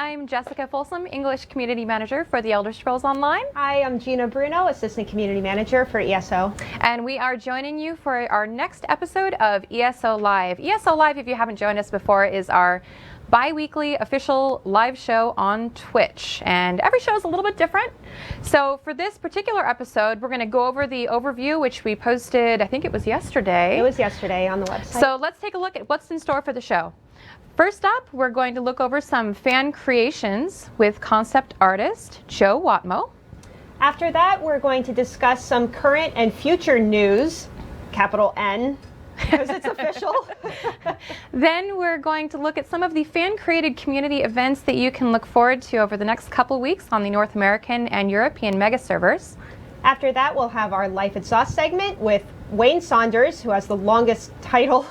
I'm Jessica Folsom, English Community Manager for the Elder Scrolls Online. Hi, I'm Gina Bruno, Assistant Community Manager for ESO. And we are joining you for our next episode of ESO Live. ESO Live, if you haven't joined us before, is our bi-weekly official live show on Twitch. And every show is a little bit different. So for this particular episode, we're going to go over the overview, which we posted, I think it was yesterday. It was yesterday on the website. So let's take a look at what's in store for the show. First up, we're going to look over some fan creations with concept artist Joe Watmo. After that, we're going to discuss some current and future news, capital N, because it's official. Then we're going to look at some of the fan-created community events that you can look forward to over the next couple weeks on the North American and European mega servers. After that, we'll have our Life at Sauce segment with Wayne Saunders, who has the longest title,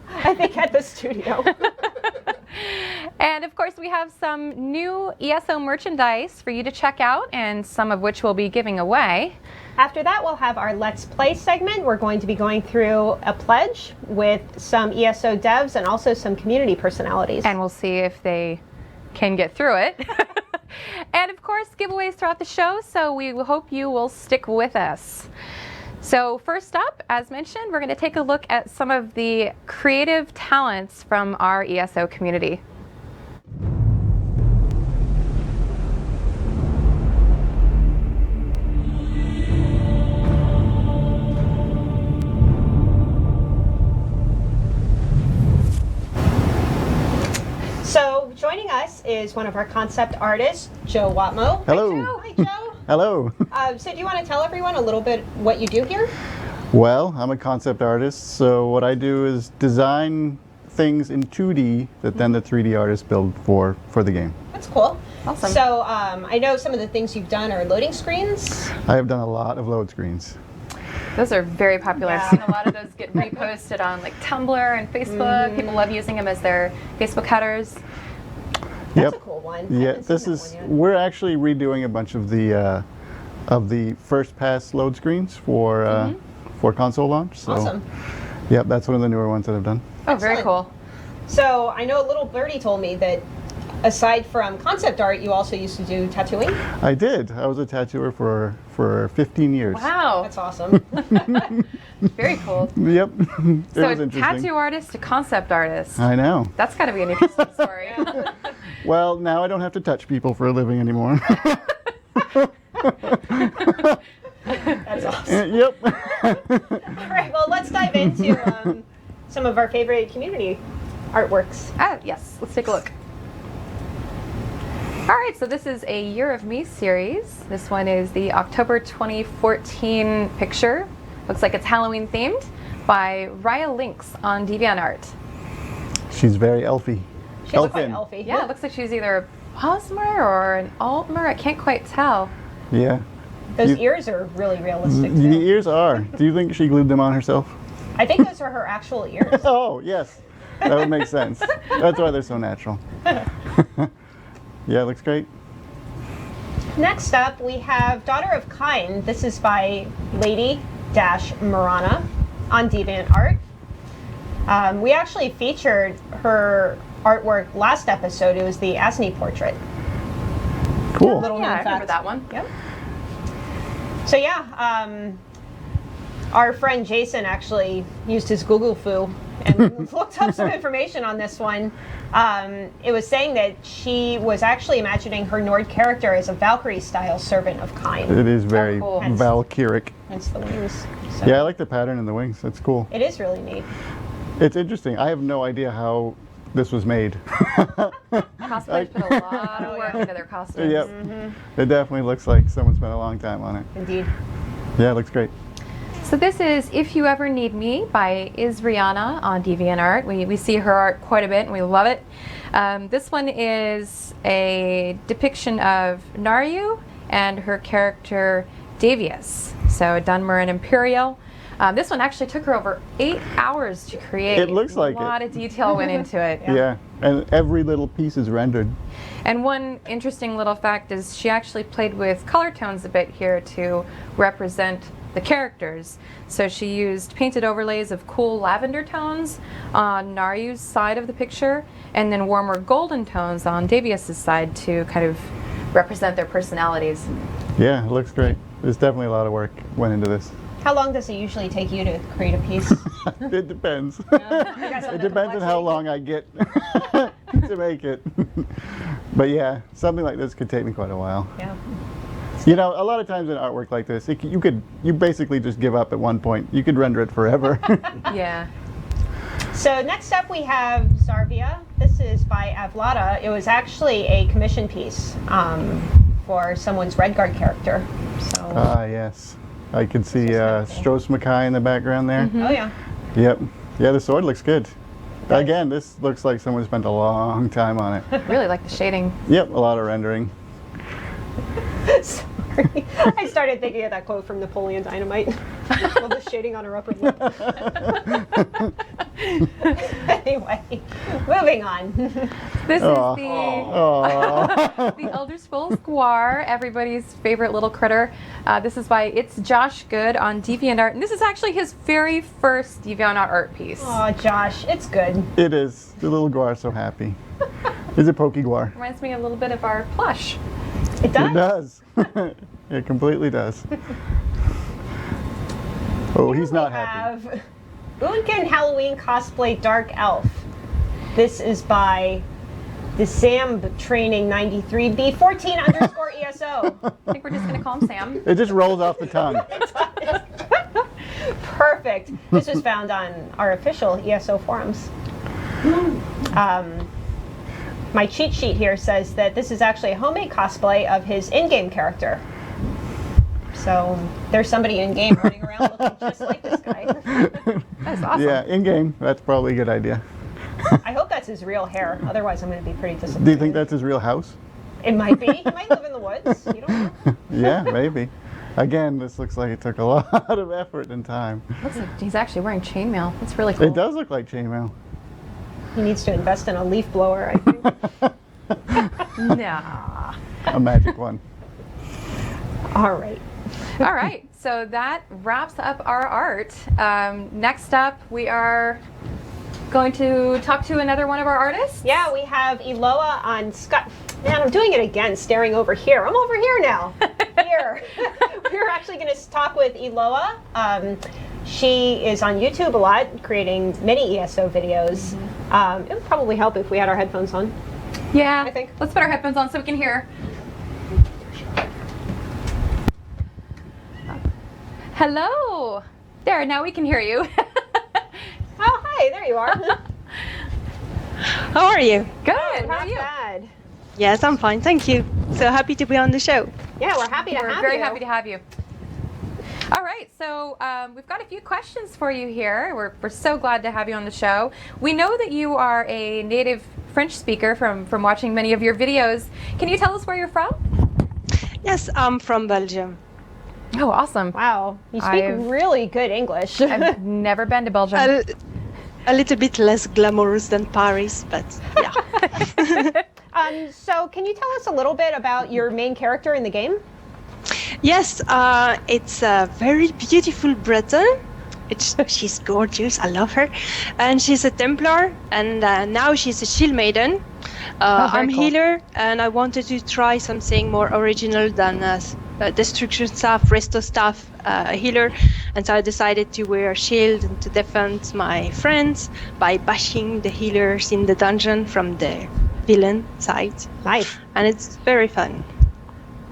I think, at the studio. And of course, we have some new ESO merchandise for you to check out, and some of which we'll be giving away. After that, we'll have our Let's Play segment. We're going to be going through a pledge with some ESO devs and also some community personalities. And we'll see if they can get through it. And of course, giveaways throughout the show, so we hope you will stick with us. So first up, as mentioned, we're going to take a look at some of the creative talents from our ESO community. So joining us is one of our concept artists, Joe Watmo. Hello. Hi, Joe. Hello. So do you want to tell everyone a little bit what you do here? Well, I'm a concept artist, so what I do is design things in 2D that then the 3D artists build for the game. That's cool. Awesome. So I know some of the things you've done are loading screens. I have done a lot of load screens. Those are very popular. Yeah. I've seen a lot of those get reposted on like Tumblr and Facebook. People love using them as their Facebook headers. That's Yep. a cool one. I Yeah, haven't this seen that is, one yet. we're actually redoing a bunch of the first pass load screens for console launch. So, Awesome. Yep, that's one of the newer ones that I've done. Oh, very Excellent. cool. So I know a little birdie told me that aside from concept art, you also used to do tattooing. I did. I was a tattooer for 15 years. Wow. That's awesome. Very cool. Yep. It So was a interesting. tattoo artist to concept artist. I know. That's got to be an interesting story. Well, now I don't have to touch people for a living anymore. That's awesome. Yep. All right, well, let's dive into some of our favorite community artworks. Ah, yes. Let's take a look. All right, so this is a Year of Me series. This one is the October 2014 picture. Looks like it's Halloween themed by Raya Lynx on DeviantArt. She's very elfy. She looks like Elfin. Elfie. Yeah, it looks like she's either a Posmer or an Altmer. I can't quite tell. Yeah. Those You- ears are really realistic, The too. ears are. Do you think she glued them on herself? I think those are her actual ears. Oh, yes. That would make sense. That's why they're so natural. Yeah, it looks great. Next up, we have Daughter of Kind. This is by Lady-Marana on DeviantArt. We actually featured her artwork last episode. It was the Asni portrait. Cool. Little Yeah, I known remember fact. that one. Yep. So yeah, our friend Jason actually used his Google foo and looked up some information on this one. It was saying that she was actually imagining her Nord character as a Valkyrie-style servant of kind. It is very cool. Valkyric. Hence the wings. So Yeah, I like the pattern in the wings. That's cool. it is really neat. It's interesting. I have no idea how this was made. Cosplayers put a lot of work into their costumes. Yep. It definitely looks like someone spent a long time on it. Indeed. Yeah, it looks great. So this is If You Ever Need Me by Isriana on DeviantArt. We see her art quite a bit and we love it. This one is a depiction of Naryu and her character Davius. So Dunmer and Imperial. This one actually took her over 8 hours to create. It looks like a lot of detail went into it. Yeah. And every little piece is rendered. And one interesting little fact is she actually played with color tones a bit here to represent the characters. So she used painted overlays of cool lavender tones on Naryu's side of the picture, and then warmer golden tones on Davius's side to kind of represent their personalities. Yeah, it looks great. There's definitely a lot of work went into this. How long does it usually take you to create a piece? It depends. Yeah, It depends on how long I get to make it. But yeah, something like this could take me quite a while. Yeah. You know, a lot of times in artwork like this, you basically just give up at one point. You could render it forever. Yeah. So next up we have Zarvia. This is by Avlada. It was actually a commission piece for someone's Redguard character. So. Ah, yes. I can see Stros Mackay in the background there. Oh yeah. Yep. Yeah, the sword looks good. Again, this looks like someone spent a long time on it. Really like the shading. Yep, a lot of rendering. Sorry. I started thinking of that quote from Napoleon Dynamite. All the shading on her upper lip. Anyway, moving on. This Aw. is the Oh. the Elder Scrolls Guar, everybody's favorite little critter. This is by It's Josh Good on DeviantArt, and this is actually his very first DeviantArt art piece. Oh, Josh, it's good. It is. The little guar is so happy. He's a pokey guar. Reminds me a little bit of our plush. It does. It does. It completely does. Oh, he's not happy. Have Unkin Halloween cosplay Dark Elf. This is by the Sam Training 93B14 underscore ESO. I think we're just going to call him Sam. It just rolls off the tongue. Perfect. This was found on our official ESO forums. My cheat sheet here says that this is actually a homemade cosplay of his in-game character. So there's somebody in-game running around looking just like this guy. That's awesome. Yeah, in-game, that's probably a good idea. I hope that's his real hair. Otherwise, I'm going to be pretty disappointed. Do you think that's his real house? It might be. He might live in the woods. You don't know. Yeah, maybe. Again, this looks like it took a lot of effort and time. Looks like he's actually wearing chainmail. That's really cool. It does look like chainmail. He needs to invest in a leaf blower, I think. Nah. A magic one. All right. All right, so that wraps up our art. Next up, we are going to talk to another one of our artists. Yeah, we have Eloa on Skype. Man, I'm doing it again, staring over here. I'm over here now. Here. We're actually going to talk with Eloa. She is on YouTube a lot, creating many ESO videos. It would probably help if we had our headphones on. Yeah, I think. Let's put our headphones on so we can hear. Hello. There, now we can hear you. Oh, hi, there you are. How are you? Good. How are Not you? bad. Yes, I'm fine, thank you. So happy to be on the show. Yeah, we're happy to We're have very you. happy to have you. All right, so we've got a few questions for you here. We're so glad to have you on the show. We know that you are a native French speaker from watching many of your videos. Can you tell us where you're from? Yes, I'm from Belgium. Oh, awesome. Wow, you speak really good English. I've never been to Belgium. A little bit less glamorous than Paris, but yeah. So can you tell us a little bit about your main character in the game? Yes, it's a very beautiful Breton. She's gorgeous, I love her. And she's a Templar, and now she's a Shield Maiden. I'm cool. healer, and I wanted to try something more original than destruction staff, resto staff, healer. And so I decided to wear a shield and to defend my friends by bashing the healers in the dungeon from the villain side. Nice. And it's very fun.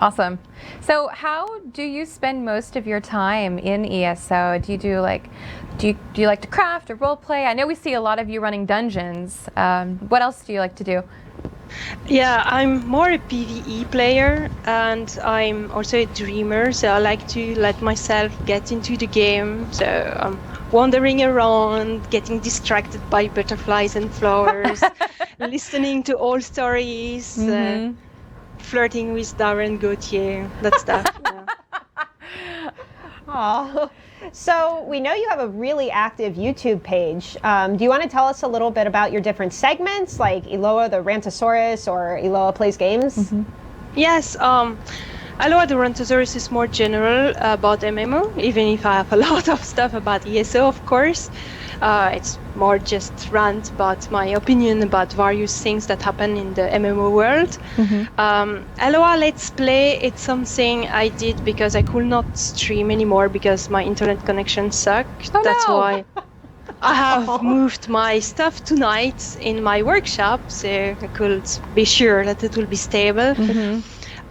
Awesome. So how do you spend most of your time in ESO? Do you like to craft or role play? I know we see a lot of you running dungeons. What else do you like to do? Yeah, I'm more a PvE player, and I'm also a dreamer, so I like to let myself get into the game. So I'm wandering around, getting distracted by butterflies and flowers, listening to old stories, flirting with Darren Gauthier, that stuff. Yeah. Aw. So we know you have a really active YouTube page. Do you want to tell us a little bit about your different segments, like Eloa the Rantosaurus or Eloa Plays Games? Yes, Aloha the Rhontosaurus is more general about MMO, even if I have a lot of stuff about ESO, of course. It's more just rant about my opinion about various things that happen in the MMO world. Aloha Let's Play, it's something I did because I could not stream anymore because my internet connection sucked. Oh, That's no. why I have moved my stuff tonight in my workshop, so I could be sure that it will be stable.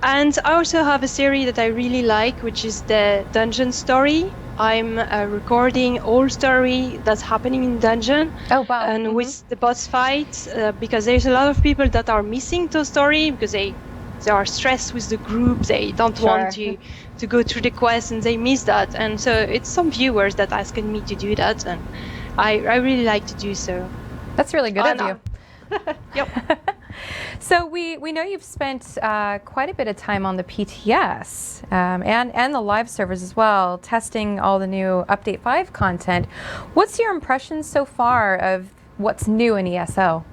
And I also have a series that I really like, which is the dungeon story. I'm recording all story that's happening in dungeon. Oh, wow. And with the boss fight, because there's a lot of people that are missing the story because they are stressed with the group. They don't want to go through the quest and they miss that. And so it's some viewers that asking me to do that, and I really like to do so. That's really good of you. Yep. So we know you've spent quite a bit of time on the PTS and the live servers as well, testing all the new Update 5 content. What's your impression so far of what's new in ESO?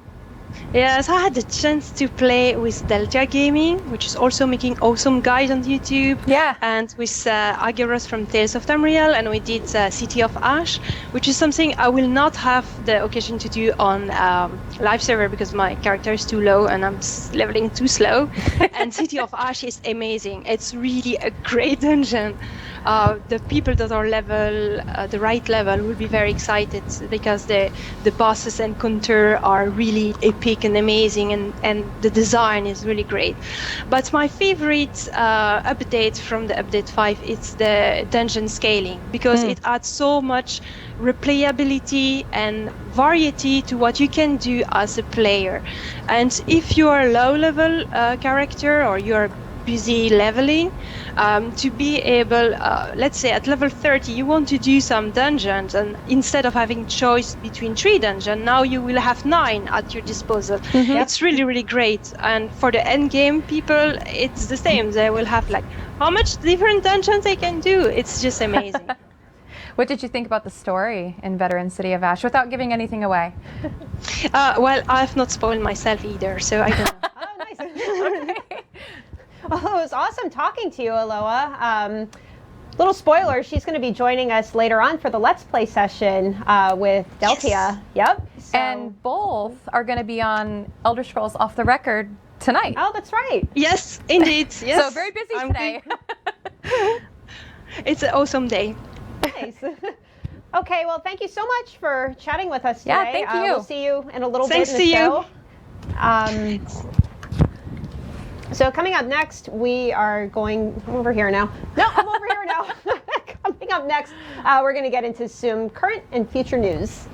Yes, I had the chance to play with Delta Gaming, which is also making awesome guides on YouTube. Yeah. And with Agiros from Tales of Tamriel, and we did City of Ash, which is something I will not have the occasion to do on live server because my character is too low and I'm leveling too slow. And City of Ash is amazing. It's really a great dungeon. The people that are level, the right level, will be very excited because the bosses and counter are really epic and amazing, and the design is really great. But my favorite update from the update 5 is the dungeon scaling, because it adds so much replayability and variety to what you can do as a player. And if you are a low level character or you are busy leveling, to be able, let's say at level 30 you want to do some dungeons, and instead of having choice between 3 dungeons, now you will have 9 at your disposal. It's really great. And for the end game people, it's the same. They will have like how much different dungeons they can do. It's just amazing. What did you think about the story in Veteran City of Ash, without giving anything away? Well, I've not spoiled myself either, so I don't know. Oh, nice. Okay. Well, it was awesome talking to you, Aloha. Little spoiler, she's going to be joining us later on for the Let's Play session with Deltia. Yes. Yep. So, And both are going to be on Elder Scrolls Off the Record tonight. oh, that's right. Yes, indeed. Yes. So very busy today. It's an awesome day. Nice. Okay, well, thank you so much for chatting with us today. Yeah, thank you. We'll see you in a little Thanks bit in the to show. So coming up next, we are going, I'm over here now. No, I'm over here now. Coming up next, we're going to get into some current and future news.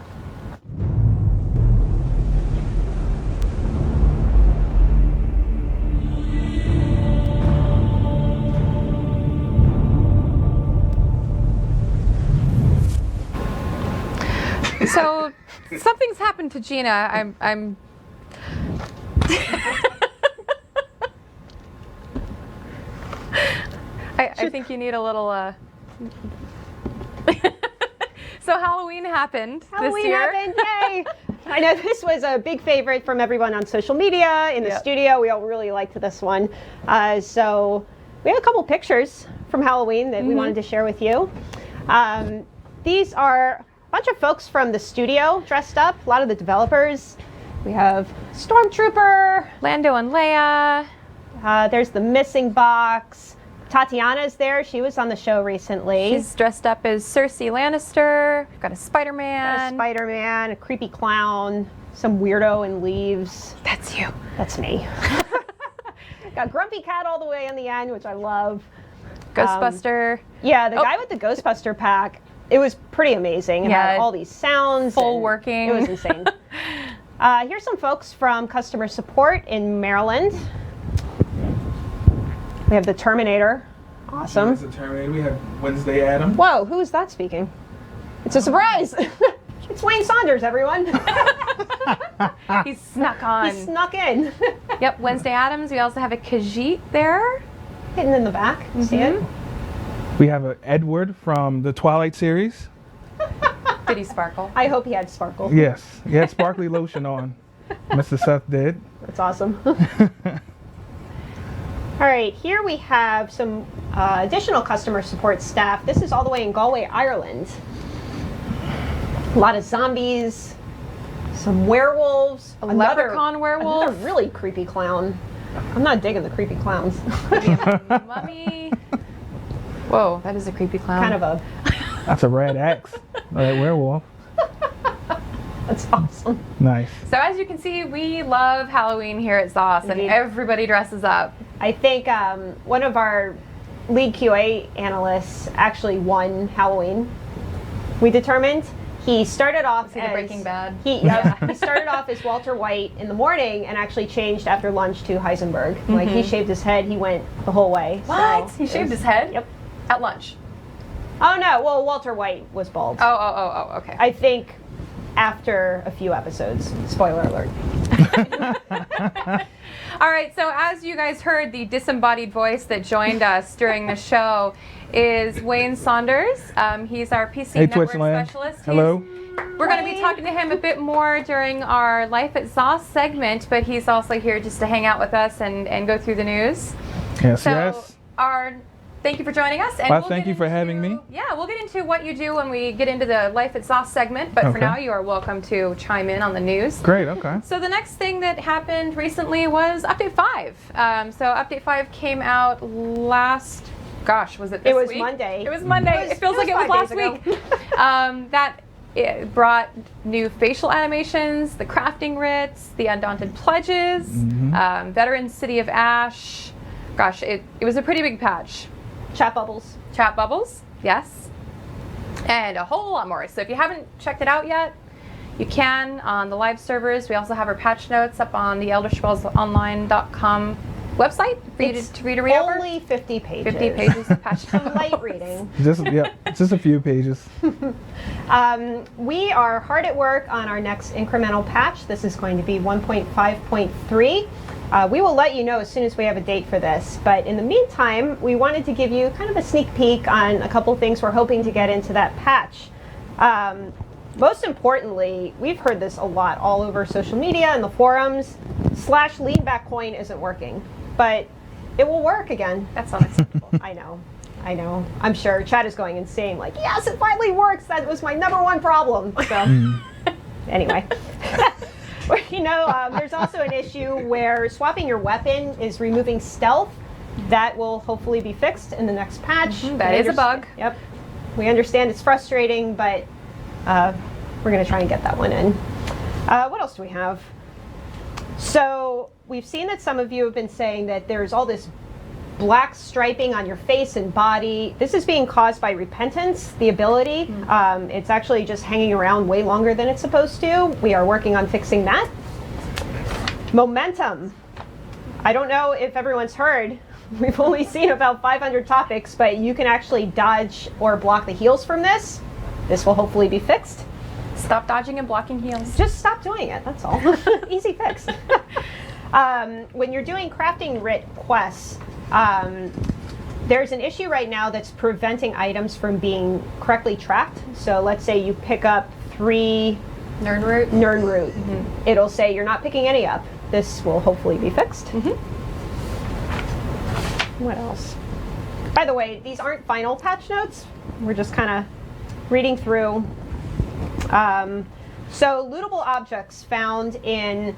So something's happened to Gina. I'm I think you need a little So Halloween happened this year. Happened, yay! I know this was a big favorite from everyone on social media, in the studio. We all really liked this one. So we have a couple pictures from Halloween that we wanted to share with you. These are a bunch of folks from the studio dressed up, a lot of the developers. We have Stormtrooper, Lando and Leia. there's the missing box. Tatiana's there. She was on the show recently. She's dressed up as Cersei Lannister. We've got a Spider-Man. a Spider-Man, a creepy clown, some weirdo in leaves. That's you. That's me. Got Grumpy Cat all the way in the end, which I love. Ghostbuster. Yeah, the guy with the Ghostbuster pack, it was pretty amazing. It had all these sounds. Full and working. It was insane. Here's some folks from customer support in Maryland. We have the Terminator. Awesome. It's the Terminator. We have Wednesday Adam. Whoa, who is that speaking? It's a surprise. It's Wayne Saunders, everyone. He snuck on. He snuck in. Yep, Wednesday Addams. We also have a Khajiit there. Hidden in the back. See it? We have a Edward from the Twilight series. Did he sparkle? I hope he had sparkle. Yes, he had sparkly lotion on. Mr. Seth did. That's awesome. All right, here we have some additional customer support staff. This is all the way in Galway, Ireland. A lot of zombies, some werewolves, A leprechaun werewolf. another really creepy clown. I'm not digging the creepy clowns. Mummy. Whoa, that is a creepy clown. Kind of a, That's a red axe. That werewolf. that's awesome. Nice. So as you can see, we love Halloween here at ZOS, and Indeed. everybody dresses up. I think one of our lead QA analysts actually won Halloween. We determined he started off he the as Breaking Bad? He started off as Walter White in the morning and actually changed after lunch to Heisenberg. Like he shaved his head, he went the whole way. What? So He it shaved was- his head? Yep. At lunch. Oh no, well Walter White was bald. Oh, okay. I think after a few episodes. Spoiler alert. All right, so as you guys heard, the disembodied voice that joined us during the show is Wayne Saunders. He's our PC Hey, network Twitchland. specialist. Hello. We're going to be talking to him a bit more during our Life at ZOS segment, but he's also here just to hang out with us and go through the news. Yes, So yes. thank you for joining us. And Well, we'll thank get you for into- having me. Yeah, we'll get into what you do when we get into the Life at ZOS segment, but for Okay. now you are welcome to chime in on the news. Great, okay. So the next thing that happened recently was Update 5. So Update 5 came out last, gosh, was it this It was week? Monday. It was Monday. It feels like it was 5 last days ago. week. It brought new facial animations, the crafting writs, the undaunted pledges, Veteran City of Ash. Gosh, it was a pretty big patch. Chat bubbles. Chat bubbles, yes, and a whole lot more. So if you haven't checked it out yet, you can on the live servers. We also have our patch notes up on the ElderScrollsOnline.com website for you It's to read over. Only 50 pages. 50 pages of patch notes. Light reading. Just a few pages. We are hard at work on our next incremental patch. This is going to be 1.5.3. We will let you know as soon as we have a date for this. But in the meantime, we wanted to give you kind of a sneak peek on a couple things we're hoping to get into that patch. Most importantly, we've heard this a lot all over social media and the forums. / lean back coin isn't working, but it will work again. That's unacceptable. I know. I'm sure chat is going insane. Like, yes, it finally works. That was my #1 problem. So, anyway. There's also an issue where swapping your weapon is removing stealth. That will hopefully be fixed in the next patch. That is a bug. Yep. We understand it's frustrating, but we're going to try and get that one in. What else do we have? So we've seen that some of you have been saying that there's all this black striping on your face and body. This is being caused by repentance, the ability. It's actually just hanging around way longer than it's supposed to. We are working on fixing that. Momentum. I don't know if everyone's heard. We've only seen about 500 topics, but you can actually dodge or block the heals from this. This will hopefully be fixed. Stop dodging and blocking heals. Just stop doing it, that's all. Easy fix. When you're doing crafting writ quests, there's an issue right now that's preventing items from being correctly tracked. So let's say you pick up 3 Nern root. It'll say you're not picking any up. This will hopefully be fixed. What else? By the way, these aren't final patch notes. We're just kind of reading through. So lootable objects found in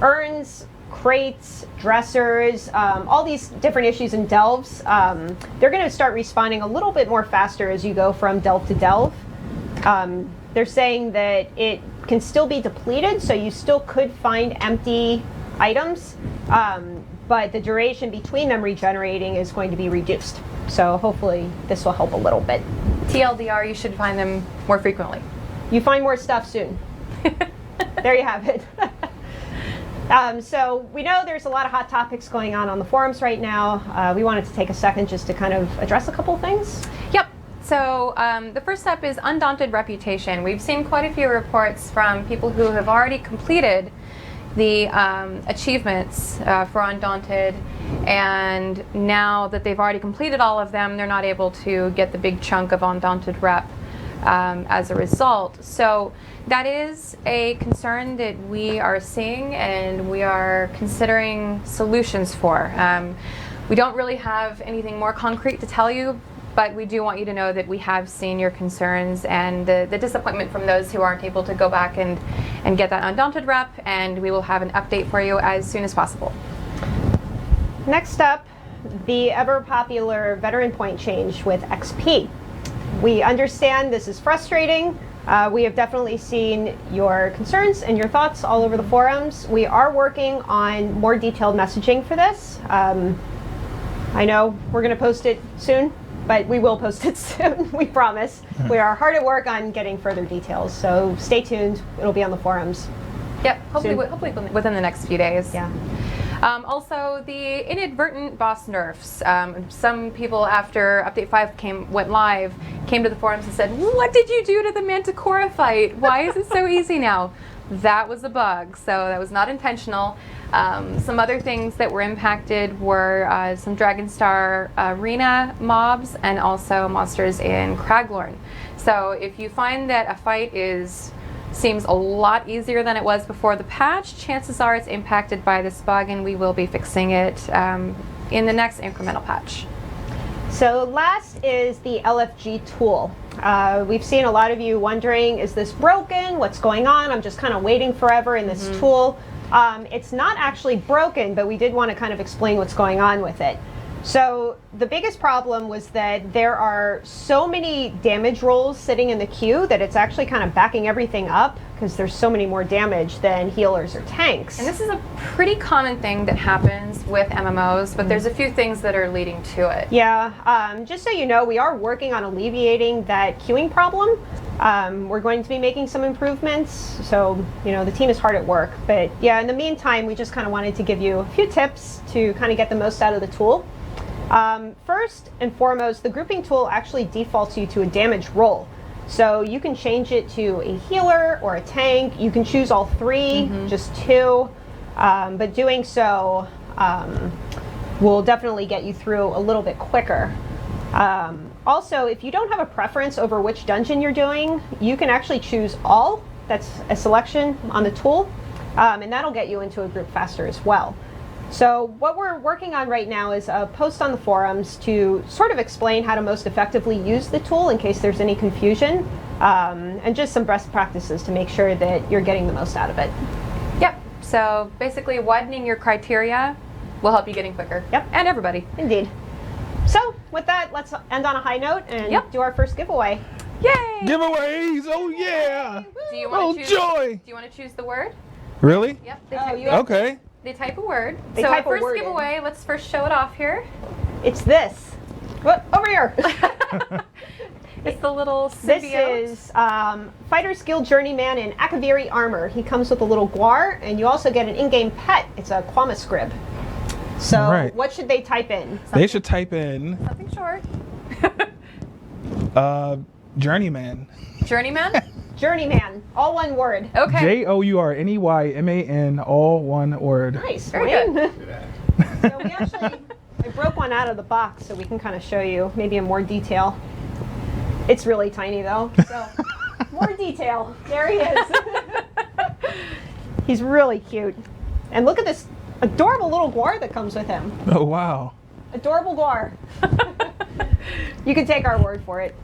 urns, crates, dressers, all these different issues in delves, they're going to start respawning a little bit more faster as you go from delve to delve. They're saying that it can still be depleted, so you still could find empty items, but the duration between them regenerating is going to be reduced. So hopefully this will help a little bit. TLDR, you should find them more frequently. You find more stuff soon. There you have it. So we know there's a lot of hot topics going on the forums right now. We wanted to take a second just to kind of address a couple of things. Yep. So the first step is Undaunted Reputation. We've seen quite a few reports from people who have already completed the achievements for Undaunted, and now that they've already completed all of them, they're not able to get the big chunk of Undaunted rep as a result. So that is a concern that we are seeing and we are considering solutions for. We don't really have anything more concrete to tell you, but we do want you to know that we have seen your concerns and the disappointment from those who aren't able to go back and get that Undaunted rep, and we will have an update for you as soon as possible. Next up, the ever popular veteran point change with XP. We understand this is frustrating. We have definitely seen your concerns and your thoughts all over the forums. We are working on more detailed messaging for this. I know we're going to post it soon, but we will post it soon, we promise. We are hard at work on getting further details, so stay tuned. It'll be on the forums. Yep, hopefully within the next few days. Yeah. Also, the inadvertent boss nerfs. Some people after Update 5 went live came to the forums and said, "What did you do to the Manticora fight? Why is it so easy now?" That was a bug, so that was not intentional. Some other things that were impacted were some Dragonstar Arena mobs and also monsters in Craglorn. So if you find that a fight seems a lot easier than it was before the patch, chances are it's impacted by this bug, and we will be fixing it in the next incremental patch. So last is the LFG tool. We've seen a lot of you wondering, is this broken? What's going on? I'm just kind of waiting forever in this tool. It's not actually broken, but we did want to kind of explain what's going on with it. So the biggest problem was that there are so many damage rolls sitting in the queue that it's actually kind of backing everything up because there's so many more damage than healers or tanks. And this is a pretty common thing that happens with MMOs, but there's a few things that are leading to it. Yeah, just so you know, we are working on alleviating that queuing problem. We're going to be making some improvements, so you know the team is hard at work. But yeah, in the meantime, we just kind of wanted to give you a few tips to kind of get the most out of the tool. First and foremost, the grouping tool actually defaults you to a damage roll. So you can change it to a healer or a tank. You can choose all three, just two. But doing so will definitely get you through a little bit quicker. Also, if you don't have a preference over which dungeon you're doing, you can actually choose all. That's a selection on the tool. And that'll get you into a group faster as well. So what we're working on right now is a post on the forums to sort of explain how to most effectively use the tool in case there's any confusion, and just some best practices to make sure that you're getting the most out of it. Yep, so basically widening your criteria will help you getting quicker. Yep. And everybody. Indeed. So with that, let's end on a high note and do our first giveaway. Yay! Giveaways! Oh yeah! Do you want to choose, joy! Do you want to choose the word? Really? Yep. Okay. They type a word. They so type a first word giveaway, let's first show it off here. It's this. What? Over here. It's the little symbiote. This is Fighter's Guild Journeyman in Akaviri armor. He comes with a little guar, and you also get an in-game pet. It's a Quamascrib. So what should they type in? They should type in something short. Journeyman. Journeyman? Journeyman. All one word. Okay. JOURNEYMAN, all one word. Nice. Very good. So we actually, I broke one out of the box so we can kind of show you maybe in more detail. It's really tiny though, so more detail. There he is. He's really cute. And look at this adorable little guar that comes with him. Oh, wow. Adorable guar. You can take our word for it.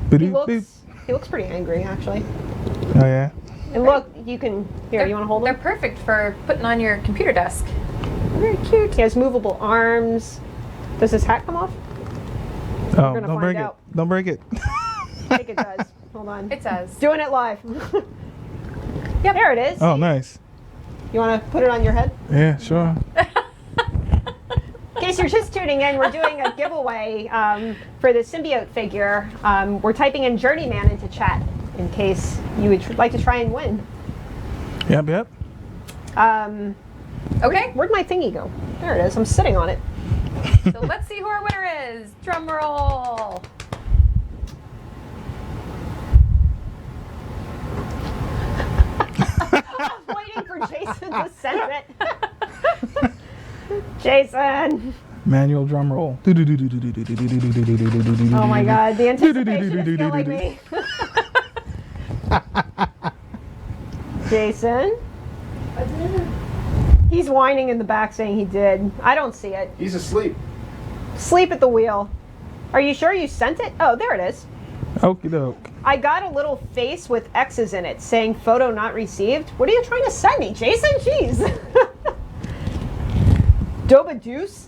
He looks pretty angry, actually. Oh, yeah? And look, you can, here, you want to hold him? They're perfect for putting on your computer desk. Very cute. He has movable arms. Does his hat come off? Oh, gonna don't find break out. it. Don't break it. I think it does. Hold on. It does. Doing it live. Yep. There it is. Oh, nice. You want to put it on your head? Yeah, sure. In case you're just tuning in, we're doing a giveaway for the symbiote figure. We're typing in Journeyman into chat in case you would like to try and win. Yep. Okay. Where'd my thingy go? There it is. I'm sitting on it. So let's see who our winner is. Drum roll. I'm waiting for Jason to send it. Jason. Manual drum roll. Oh my god, the anticipation is killing me. Jason? He's whining in the back saying he did. I don't see it. He's asleep. Sleep at the wheel. Are you sure you sent it? Oh, there it is. Okie doke. I got a little face with X's in it saying photo not received. What are you trying to send me, Jason? Jeez. Dobadoose?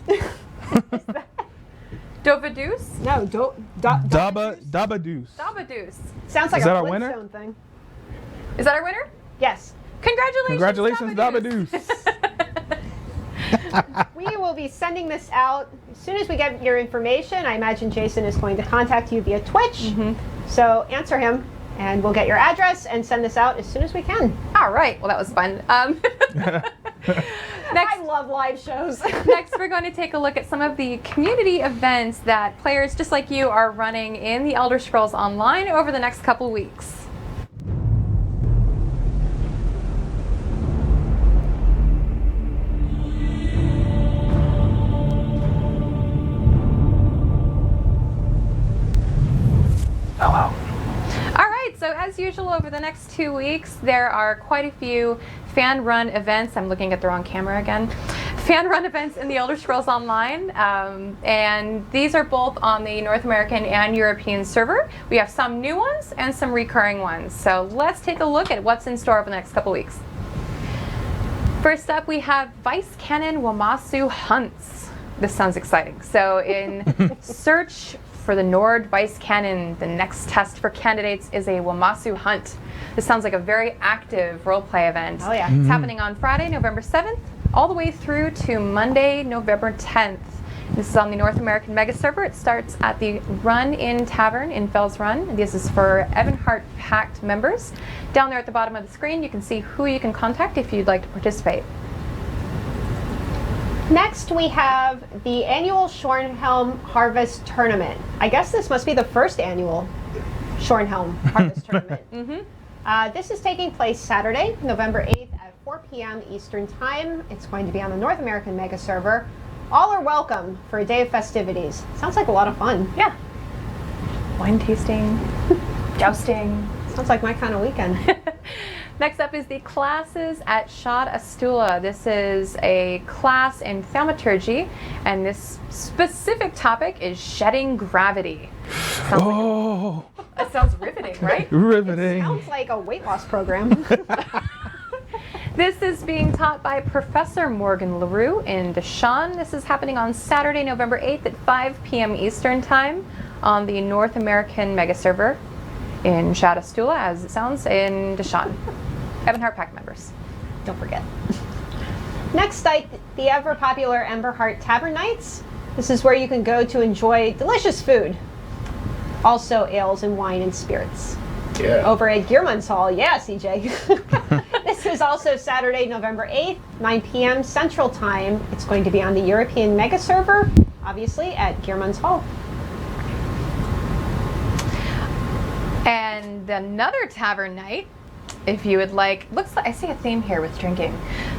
Dovadoose? No, Dabba Dooce. Dabadoose. Sounds like Is a that our winner? Flintstone thing. Is that our winner? Yes. Congratulations, Congratulations, Dabadoose. We will be sending this out as soon as we get your information. I imagine Jason is going to contact you via Twitch. So answer him, and we'll get your address and send this out as soon as we can. All right. Well, that was fun. I love live shows. Next, we're going to take a look at some of the community events that players just like you are running in the Elder Scrolls Online over the next couple weeks. Hello. All right, so as usual, over the next 2 weeks, there are quite a few fan-run events. I'm looking at the wrong camera again. Fan-run events in the Elder Scrolls Online, and these are both on the North American and European server. We have some new ones and some recurring ones. So let's take a look at what's in store over the next couple weeks. First up, we have Vice Cannon Wamasu Hunts. This sounds exciting. So in Search for the Nord Vice Cannon, the next test for candidates is a Wamasu Hunt. This sounds like a very active roleplay event. Oh, yeah. It's happening on Friday, November 7th, all the way through to Monday, November 10th. This is on the North American Mega Server. It starts at the Run Inn Tavern in Fells Run. This is for Evanhart Pact members. Down there at the bottom of the screen, you can see who you can contact if you'd like to participate. Next, we have the annual Shornhelm Harvest Tournament. I guess this must be the first annual Shornhelm Harvest Tournament. This is taking place Saturday, November 8th at 4 p.m. Eastern Time. It's going to be on the North American Mega Server. All are welcome for a day of festivities. Sounds like a lot of fun. Yeah. Wine tasting, jousting. Sounds like my kind of weekend. Next up is the classes at Shad Astula. This is a class in thaumaturgy, and this specific topic is shedding gravity. That sounds riveting, right? Riveting. Sounds like a weight loss program. This is being taught by Professor Morgan LaRue in Deshawn. This is happening on Saturday, November 8th at 5 p.m. Eastern Time on the North American Mega Server in Shad Astula, as it sounds, in Deshawn. Evanhart Pact members. Don't forget. Next night, the ever popular Emberheart Tavern Nights. This is where you can go to enjoy delicious food. Also ales and wine and spirits. Yeah. Over at Gearman's Hall. Yeah, CJ. This is also Saturday, November 8th, 9 p.m. Central Time. It's going to be on the European Mega Server, obviously, at Gearman's Hall. And another tavern night, if you would like. Looks like I see a theme here with drinking.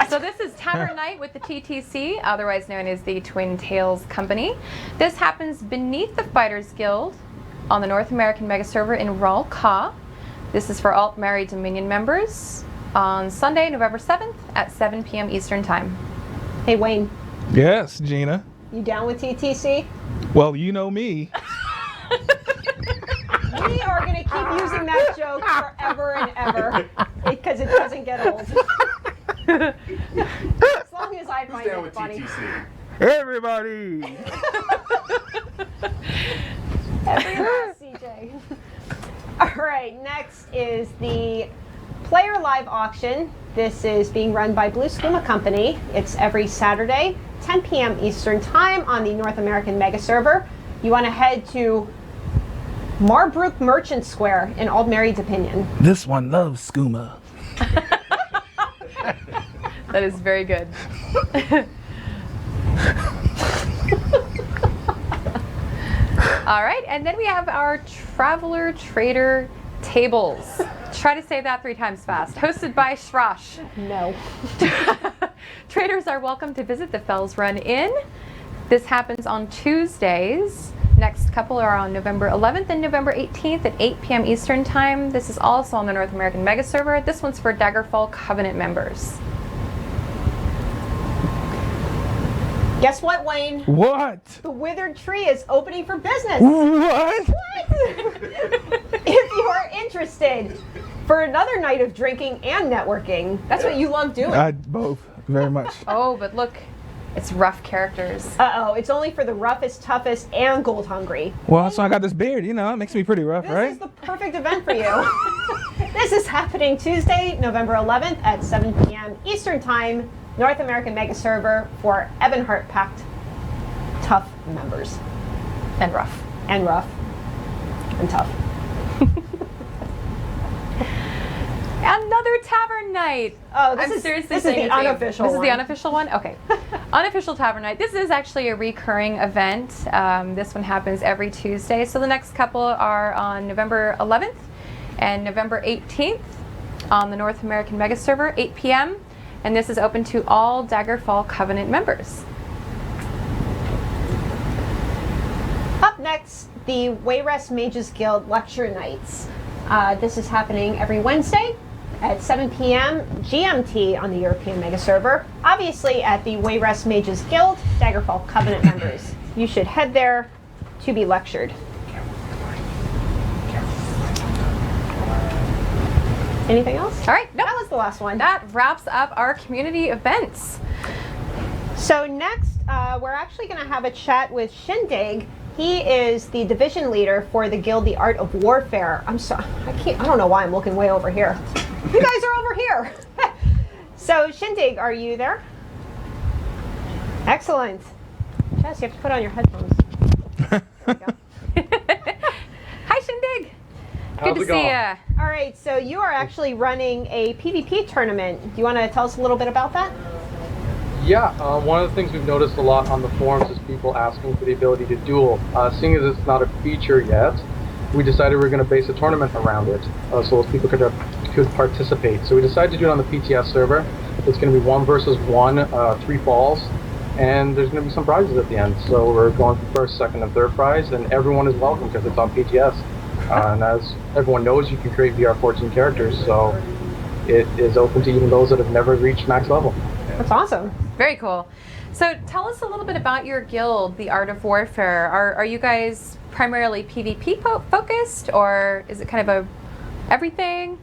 So this is Tavern Night with the TTC, otherwise known as the Twin Tails Company. This happens beneath the Fighters Guild on the North American Mega Server in Ral Ka. This is for Alt-Mary Dominion members on Sunday, November 7th at 7 p.m. Eastern Time. Hey, Wayne, Yes, Gina. you down with TTC? Well, you know me. We are going to keep using that joke forever and ever because it doesn't get old. As long as I find Down it with funny. TTC. Everybody. Every last CJ. All right, next is the Player Live Auction. This is being run by Blue Skooma Company. It's every Saturday, 10 p.m. Eastern Time on the North American Mega Server. You want to head to Marbrook Merchant Square in Old Mary's Opinion. This one loves skooma. That is very good. All right, and then we have our Traveler Trader Tables. Try to say that 3 times fast. Hosted by Shrosh. No. Traders are welcome to visit the Fells Run Inn. This happens on Tuesdays. Next couple are on November 11th and November 18th at 8 p.m. Eastern Time. This is also on the North American Mega Server. This one's for Daggerfall Covenant members. Guess what, Wayne? What? The Withered Tree is opening for business. What? If you are interested for another night of drinking and networking, that's what you love doing. Both, very much. Oh, but look, it's rough characters. Uh-oh, it's only for the roughest, toughest, and gold hungry. Well, so I got this beard, you know, it makes me pretty rough, This right? is the perfect event for you. This is happening Tuesday, November 11th at 7 p.m. Eastern Time, North American Mega Server for Ebonheart Pact tough members. And rough. And rough. And tough. Another tavern night. Oh, I'm seriously this is saying the it's a- unofficial This is one. the unofficial one? Okay. Unofficial tavern night. This is actually a recurring event. This one happens every Tuesday. So the next couple are on November 11th and November 18th on the North American Mega Server, 8 p.m. And this is open to all Daggerfall Covenant members. Up next, the Wayrest Mages Guild Lecture Nights. This is happening every Wednesday at 7 p.m. GMT on the European Mega Server. Obviously at the Wayrest Mages Guild, Daggerfall Covenant members. You should head there to be lectured. Anything else? All right. Nope. That was the last one. That wraps up our community events. So next, we're actually going to have a chat with Shindig. He is the division leader for the guild, The Art of Warfare. I don't know why I'm looking way over here. You guys are over here. So Shindig, are you there? Excellent. Jess, you have to put on your headphones. There we go. Hi, Shindig. How's Good to it see going? ya. All right, so you are actually running a PvP tournament. Do you want to tell us a little bit about that? Yeah, one of the things we've noticed a lot on the forums is people asking for the ability to duel. Seeing as it's not a feature yet, we decided we were going to base a tournament around it, so people could participate. So we decided to do it on the PTS server. It's going to be 1 versus 1, 3 falls, and there's going to be some prizes at the end. So we're going for first, second, and third prize, and everyone is welcome because it's on PTS. And as everyone knows, you can create VR14 characters, so it is open to even those that have never reached max level. That's awesome. Very cool. So tell us a little bit about your guild, The Art of Warfare. Are you guys primarily PvP focused, or is it kind of a everything?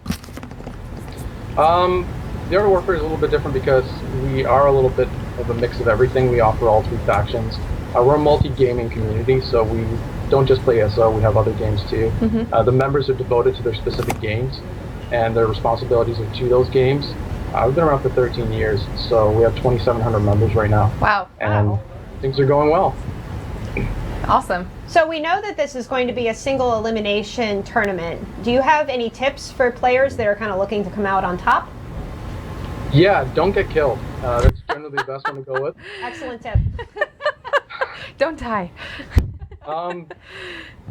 The Art of Warfare is a little bit different because we are a little bit of a mix of everything. We offer all 3 factions. We're a multi-gaming community, so we don't just play ESO, we have other games too. The members are devoted to their specific games, and their responsibilities are to those games. We've been around for 13 years, so we have 2,700 members right now. Wow. And things are going well. Awesome. So we know that this is going to be a single elimination tournament. Do you have any tips for players that are kind of looking to come out on top? Yeah, don't get killed. That's generally the best one to go with. Excellent tip. Don't die.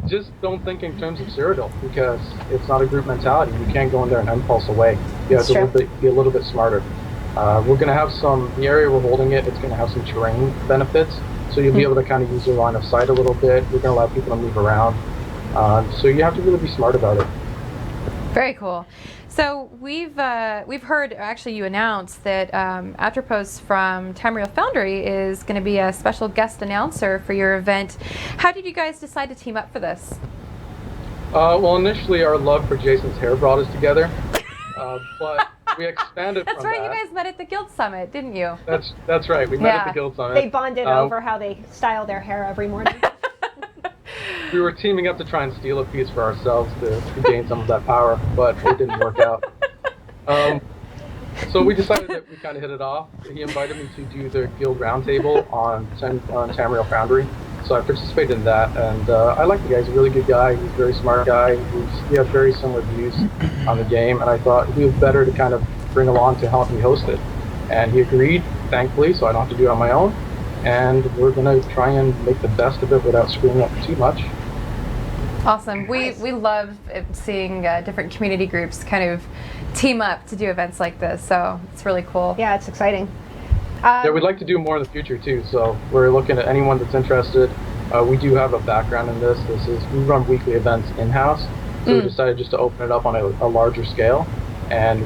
Just don't think in terms of Cyrodiil, because it's not a group mentality. You can't go in there and impulse away. You have to be a little bit smarter. We're going to have the area we're holding it's going to have some terrain benefits, so you'll be able to kind of use your line of sight a little bit. We're going to allow people to move around. So you have to really be smart about it. Very cool. So we've heard, actually you announced that Atropos from Tamriel Foundry is going to be a special guest announcer for your event. How did you guys decide to team up for this? Well, initially our love for Jason's hair brought us together, but we expanded That's from right, that. you guys met at the Guild Summit, didn't you? That's right, we met at the Guild Summit. They bonded over how they style their hair every morning. We were teaming up to try and steal a piece for ourselves to gain some of that power, but it didn't work out. So we decided that we kind of hit it off. He invited me to do the guild roundtable on Tamriel Foundry, so I participated in that, and I like the guy. He's a really good guy. He's a very smart guy. We have very similar views on the game, and I thought he was better to kind of bring along to help me host it. And he agreed, thankfully, so I don't have to do it on my own. And we're going to try and make the best of it without screwing up too much. Awesome. We love seeing different community groups kind of team up to do events like this, so it's really cool. Yeah, it's exciting. Yeah, we'd like to do more in the future too, so we're looking at anyone that's interested. We do have a background in this. We run weekly events in-house, so we decided just to open it up on a larger scale. And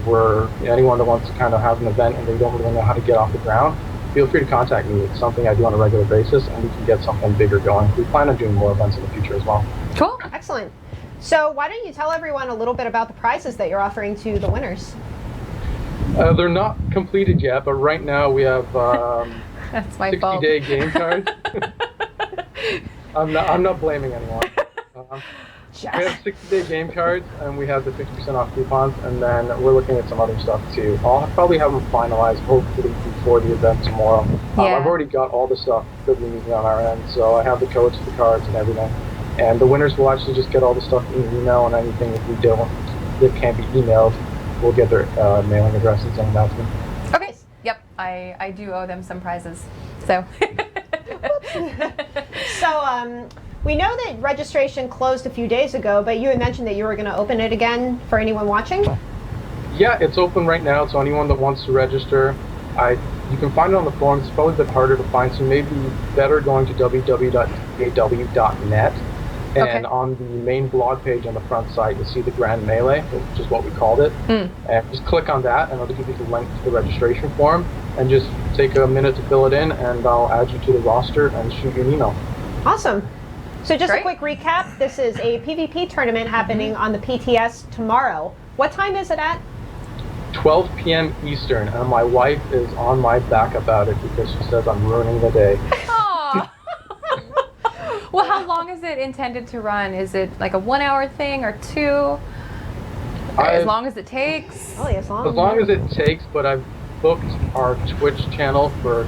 anyone that wants to kind of have an event and they don't really know how to get off the ground, feel free to contact me. It's something I do on a regular basis, and we can get something bigger going. We plan on doing more events in the future as well. Cool. Excellent. So why don't you tell everyone a little bit about the prizes that you're offering to the winners? They're not completed yet, but right now we have That's my fault. 60-day game cards. I'm not blaming anyone. We have 60-day game cards, and we have the 50% off coupons, and then we're looking at some other stuff too. I'll probably have them finalized hopefully before the event tomorrow. Yeah. I've already got all the stuff that we need on our end, so I have the codes for the cards and everything. And the winners will actually just get all the stuff in email, and anything that we don't that can't be emailed, we'll get their mailing addresses and that's them. Okay. Yep. I do owe them some prizes. So. So we know that registration closed a few days ago, but you had mentioned that you were going to open it again for anyone watching? Yeah, it's open right now, so anyone that wants to register, you can find it on the forums. It's probably a bit harder to find, so maybe better going to www.aw.net. And on the main blog page on the front site, you'll see the Grand Melee, which is what we called it. And just click on that, and it'll give you the link to the registration form. And just take a minute to fill it in, and I'll add you to the roster and shoot you an email. Awesome. So just Great. a quick recap. This is a PvP tournament happening on the PTS tomorrow. What time is it at? 12 p.m. Eastern, and my wife is on my back about it because she says I'm ruining the day. Aw. Well, how long is it intended to run? Is it like a 1 hour thing or 2? Or as long as it takes? Really, as long as it takes, but I've booked our Twitch channel for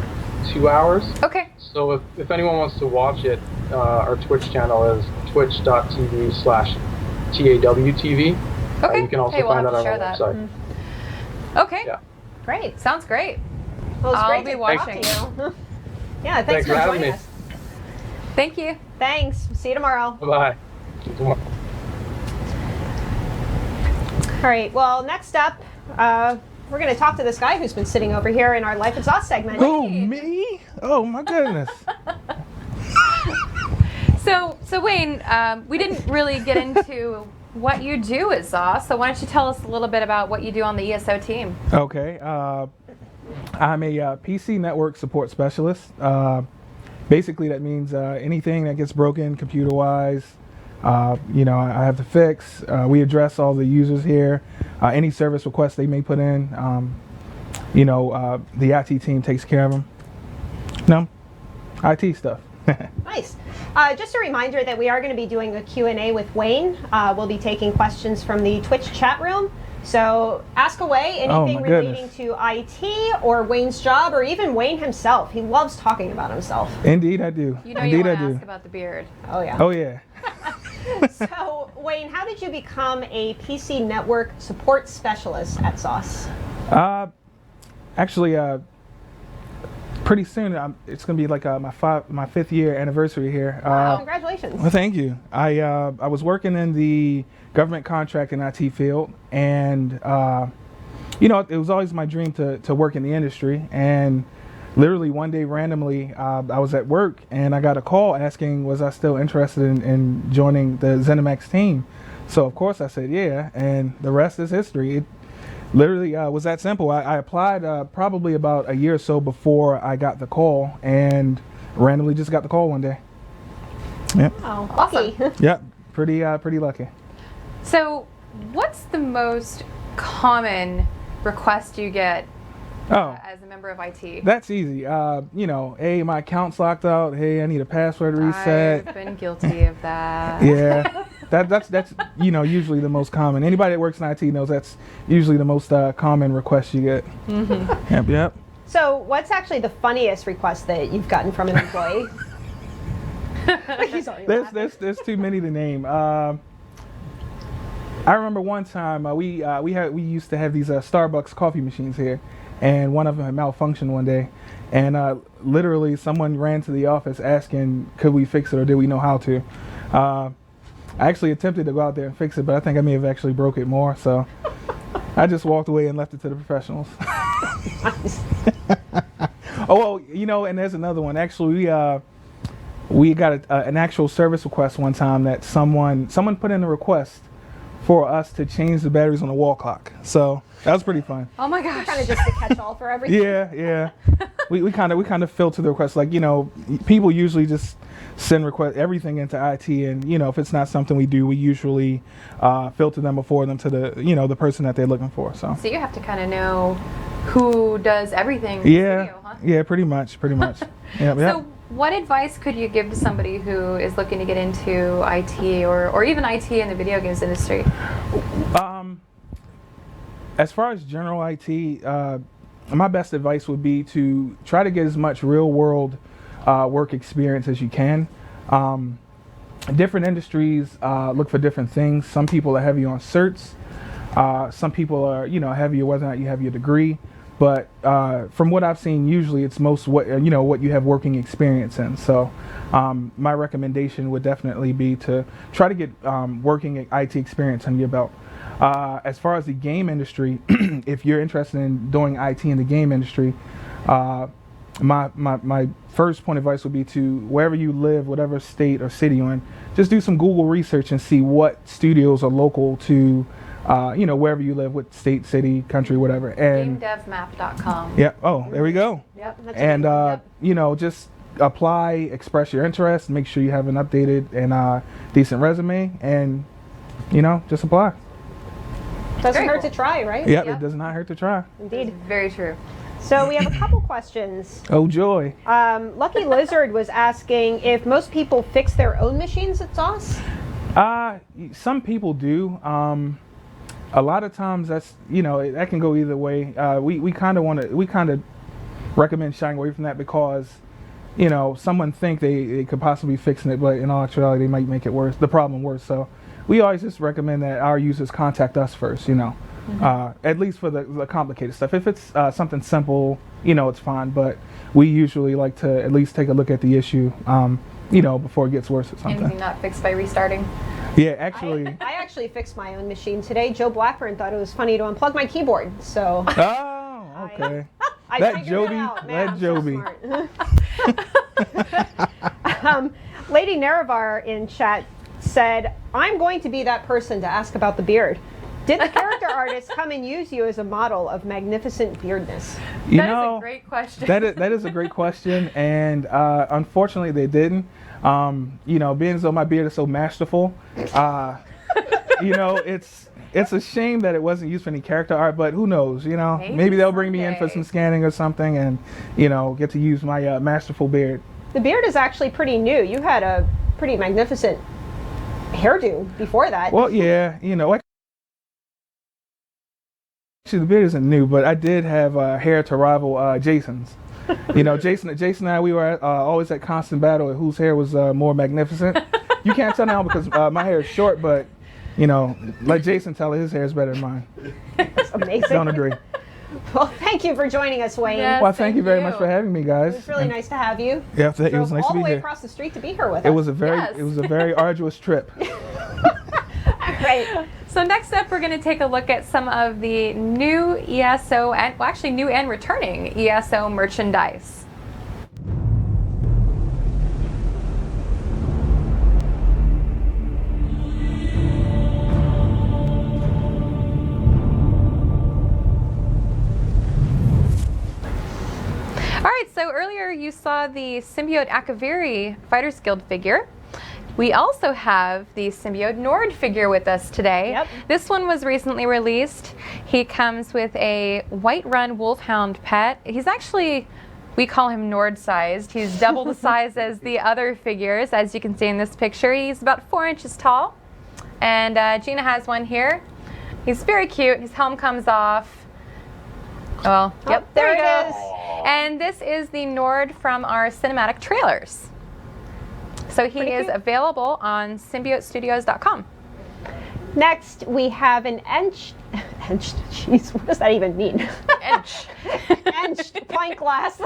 2 hours. Okay. So if anyone wants to watch it, our Twitch channel is twitch.tv/TAWTV. Okay. You can also Hey, we'll find have that to on share our that. website. Okay. Yeah. Great. Sounds great. Well, it's I'll great be to watching. talk to you. Yeah, Thanks for for having joining me. us. Thank you. Thanks. See you tomorrow. Bye-bye. All right. Well, next up, we're going to talk to this guy who's been sitting over here in our Life Exhaust segment. Who, me? Oh my goodness. So Wayne, we didn't really get into what you do at ZOS, so why don't you tell us a little bit about what you do on the ESO team? Okay. I'm a PC network support specialist. Basically, that means anything that gets broken computer-wise, I have to fix. We address all the users here. Any service requests they may put in, the IT team takes care of them. IT stuff. Nice. Just a reminder that we are going to be doing a Q&A with Wayne. We'll be taking questions from the Twitch chat room. So ask away anything my relating goodness. to IT or Wayne's job or even Wayne himself. He loves talking about himself. Indeed, I do. You know Indeed, you I want to do. ask about the beard. Oh, yeah. Oh yeah. So, Wayne, how did you become a PC network support specialist at ZOS? Actually, pretty soon it's going to be like my 5th year anniversary here. Congratulations. Well, thank you. I was working in the government contract and IT field, and it was always my dream to work in the industry. And literally one day, randomly, I was at work and I got a call asking was I still interested in joining the ZeniMax team. So of course I said yeah, and the rest is history. It literally was that simple. I applied probably about a year or so before I got the call, and randomly just got the call one day. Yep. Oh, Awesome. lucky. Yep. Pretty lucky. So what's the most common request you get as a member of IT? That's easy. Hey, my account's locked out. Hey, I need a password reset. I've been guilty of that. Yeah, that's usually the most common. Anybody that works in IT knows that's usually the most common request you get. Mm-hmm. Yep. So, what's actually the funniest request that you've gotten from an employee? He's already laughing. There's too many to name. I remember one time we used to have these Starbucks coffee machines here, and one of them had malfunctioned one day, and literally someone ran to the office asking could we fix it or did we know how to. I actually attempted to go out there and fix it, but I think I may have actually broke it more, so I just walked away and left it to the professionals. Oh, well, and there's another one. Actually, we got an actual service request one time that someone put in a request for us to change the batteries on the wall clock. So that was pretty fun. Oh my gosh. Kind of just a catch-all for everything. Yeah. we kind of filter the requests. Like, people usually just send everything into IT, and if it's not something we do, we usually filter them before them to the the person that they're looking for. So you have to kind of know who does everything. Yeah, Studio, huh? yeah, pretty much. Yep. So what advice could you give to somebody who is looking to get into IT or even IT in the video games industry? As far as general IT, my best advice would be to try to get as much real world work experience as you can. Different industries look for different things. Some people are heavy on certs. Some people are, heavier whether or not you have your degree. But from what I've seen, usually it's most what you have working experience in. So my recommendation would definitely be to try to get working IT experience under your belt. As far as the game industry, if you're interested in doing IT in the game industry, my first point of advice would be to, wherever you live, whatever state or city you're in, just do some Google research and see what studios are local to wherever you live, what state, city, country, whatever. And GameDevMap.com. yeah. Oh, there we go. Yep. That's And yep. just apply, express your interest, make sure you have an updated and decent resume, and just apply. Doesn't Very hurt cool. to try, right? Yep, Yep. it does not hurt to try. Indeed. Very true. So we have a couple questions. Oh joy. Lucky Lizard was asking if most people fix their own machines at DOS. Some people do. A lot of times that's that can go either way. We kind of recommend shying away from that because someone think they could possibly be fixing it, but in all actuality they might make it worse, the problem worse. So we always just recommend that our users contact us first. At least for the complicated stuff. If it's something simple, it's fine. But we usually like to at least take a look at the issue, before it gets worse or something. Anything not fixed by restarting? Yeah, actually. I actually fixed my own machine today. Joe Blackburn thought it was funny to unplug my keyboard, so. Oh, okay. I That figured Joby, it out. Man, that I'm so Joby. smart. Lady Naravar in chat said, "I'm going to be that person to ask about the beard. Did the character artist come and use you as a model of magnificent beardness?" That is a great question. That is a great question, and unfortunately they didn't. Being as though my beard is so masterful, it's a shame that it wasn't used for any character art. But who knows? Maybe they'll bring me in for some scanning or something, and get to use my masterful beard. The beard is actually pretty new. You had a pretty magnificent hairdo before that. Well, yeah, actually the beard isn't new, but I did have hair to rival Jason's. Jason and I, we were always at constant battle at whose hair was more magnificent. You can't tell now because my hair is short, but let Jason tell it, his hair is better than mine. That's amazing. Don't agree. Well, thank you for joining us, Wayne. Yes. Well, thank you very much for having me, guys. It was really nice to have you. Yeah, it Drove was nice all to the be way here. across the street to be here with us. It was a very arduous trip. Right. So next up, we're going to take a look at some of the new ESO and new and returning ESO merchandise. All right, so earlier you saw the Symbiote Akaviri Fighters Guild figure. We also have the Symbiote Nord figure with us today. Yep. This one was recently released. He comes with a Whiterun Wolfhound pet. He's actually, we call him Nord-sized. He's double the size as the other figures, as you can see in this picture. He's about 4 inches tall. And Gina has one here. He's very cute. His helm comes off. Well, yep, there there it it is. is. And this is the Nord from our cinematic trailers. So he Pretty is cute. available on symbiotestudios.com. Next, we have an Ench. Jeez, what does that even mean? Ench. Enched pint glass.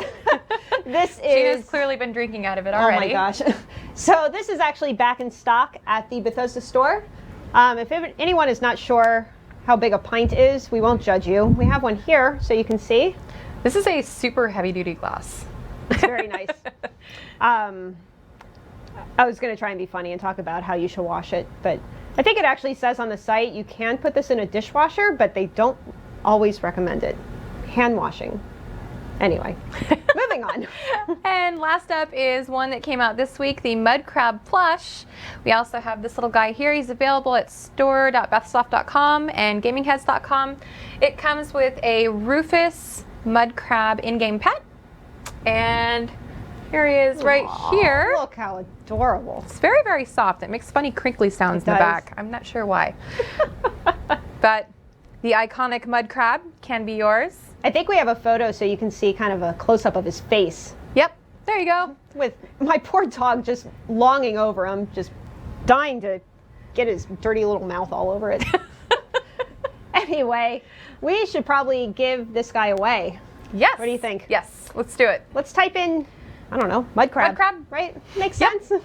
This Gina's is. clearly been drinking out of it Oh already. my gosh. So this is actually back in stock at the Bethesda store. If anyone is not sure how big a pint is, we won't judge you. We have one here so you can see. This is a super heavy duty glass. It's very nice. I was going to try and be funny and talk about how you should wash it, but I think it actually says on the site you can put this in a dishwasher, but they don't always recommend it. Hand washing. Anyway, moving moving on. And last up is one that came out this week, the Mud Crab plush. We also have this little guy here. He's available at store.bethsoft.com and gamingheads.com. It comes with a Rufus Mud Crab in-game pet. And here he is right here. Look how adorable. It's very, very soft. It makes funny crinkly sounds in the does. back. I'm not sure why. But the iconic mud crab can be yours. I think we have a photo so you can see kind of a close-up of his face. Yep, there you go. With my poor dog just longing over him, just dying to get his dirty little mouth all over it. Anyway, we should probably give this guy away. Yes. What do you think? Yes, let's do it. Let's type in, I don't know, mud crab. Mud crab? Right? Makes Yep. sense.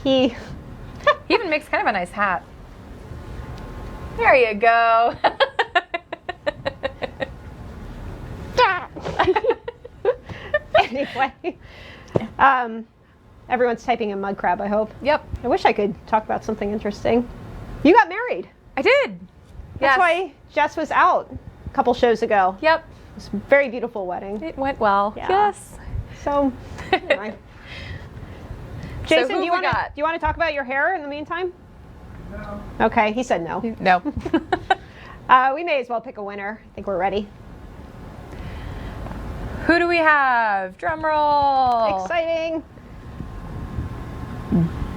He He even makes kind of a nice hat. There you go. Anyway, everyone's typing in mud crab, I hope. Yep, I wish I could talk about something interesting. You got married. I did. That's Yes. why Jess was out a couple shows ago. Yep, It was a very beautiful wedding. it went well. Yeah. Yes. So, anyway. Jason, who do you we want got? to talk about your hair in the meantime? No. Okay, he said no. No. We may as well pick a winner. I think we're ready. Who do we have? Drum roll. Exciting.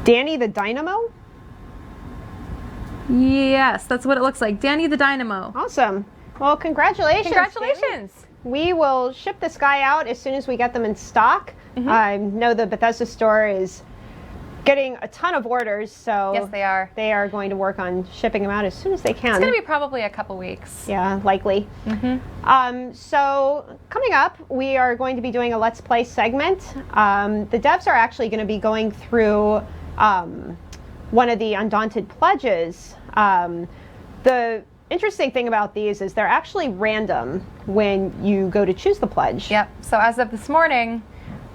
Danny the Dynamo? Yes, that's what it looks like. Danny the Dynamo. Awesome. Well, congratulations. Danny. Congratulations. We will ship this guy out as soon as we get them in stock. I know the Bethesda store is getting a ton of orders, so Yes, they are. they are going to work on shipping them out as soon as they can. It's going to be probably a couple weeks. Yeah, likely. So coming up, we are going to be doing a Let's Play segment. The devs are actually going to be going through one of the Undaunted pledges. The interesting thing about these is they're actually random when you go to choose the pledge. Yep. So as of this morning,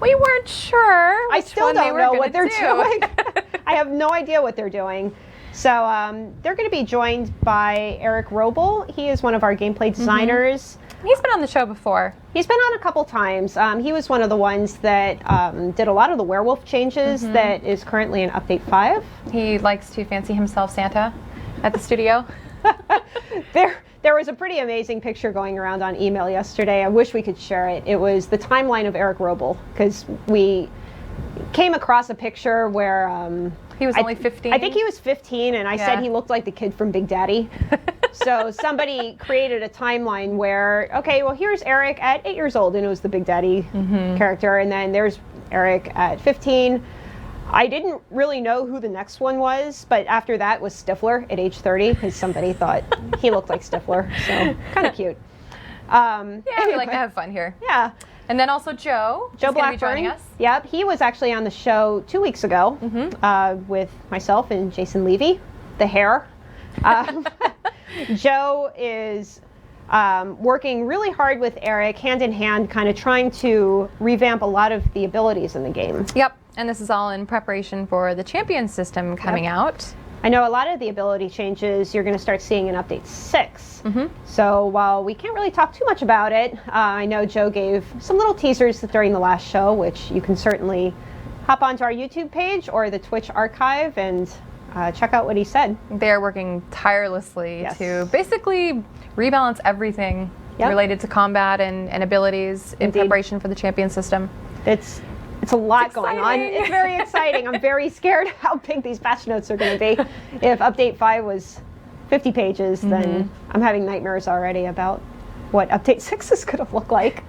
we weren't sure I which still one they don't were know gonna what they're do. doing. I have no idea what they're doing. So they're going to be joined by Eric Roble. He is one of our gameplay designers. He's been on the show before. He's been on a couple times. He was one of the ones that did a lot of the werewolf changes that is currently in Update 5. He likes to fancy himself Santa at the studio. There was a pretty amazing picture going around on email yesterday. I wish we could share it. It was the timeline of Eric Roble, because we came across a picture where He was only 15. I think he was 15, and I said Yeah. he looked like the kid from Big Daddy. So somebody created a timeline where, okay, well, here's Eric at 8 years old, and it was the Big Daddy character, and then there's Eric at 15. I didn't really know who the next one was, but after that was Stifler at age 30, because somebody thought he looked like Stifler, so kind of cute. Yeah, we anyway. like to have fun here. Yeah. And then also Joe. Joe is gonna be Blackburn. joining us. Yep, he was actually on the show 2 weeks ago with myself and Jason Levy, the hair. Joe is working really hard with Eric, hand in hand, kind of trying to revamp a lot of the abilities in the game. Yep. And this is all in preparation for the champion system coming out. I know a lot of the ability changes you're going to start seeing in Update 6. So while we can't really talk too much about it, I know Joe gave some little teasers during the last show, which you can certainly hop onto our YouTube page or the Twitch archive and check out what he said. They're working tirelessly Yes. to basically rebalance everything related to combat and abilities in Indeed. preparation for the champion system. It's a lot going on. exciting. It's very exciting. I'm very scared how big these patch notes are going to be. If Update 5 was 50 pages, then I'm having nightmares already about what Update 6 is going to look like.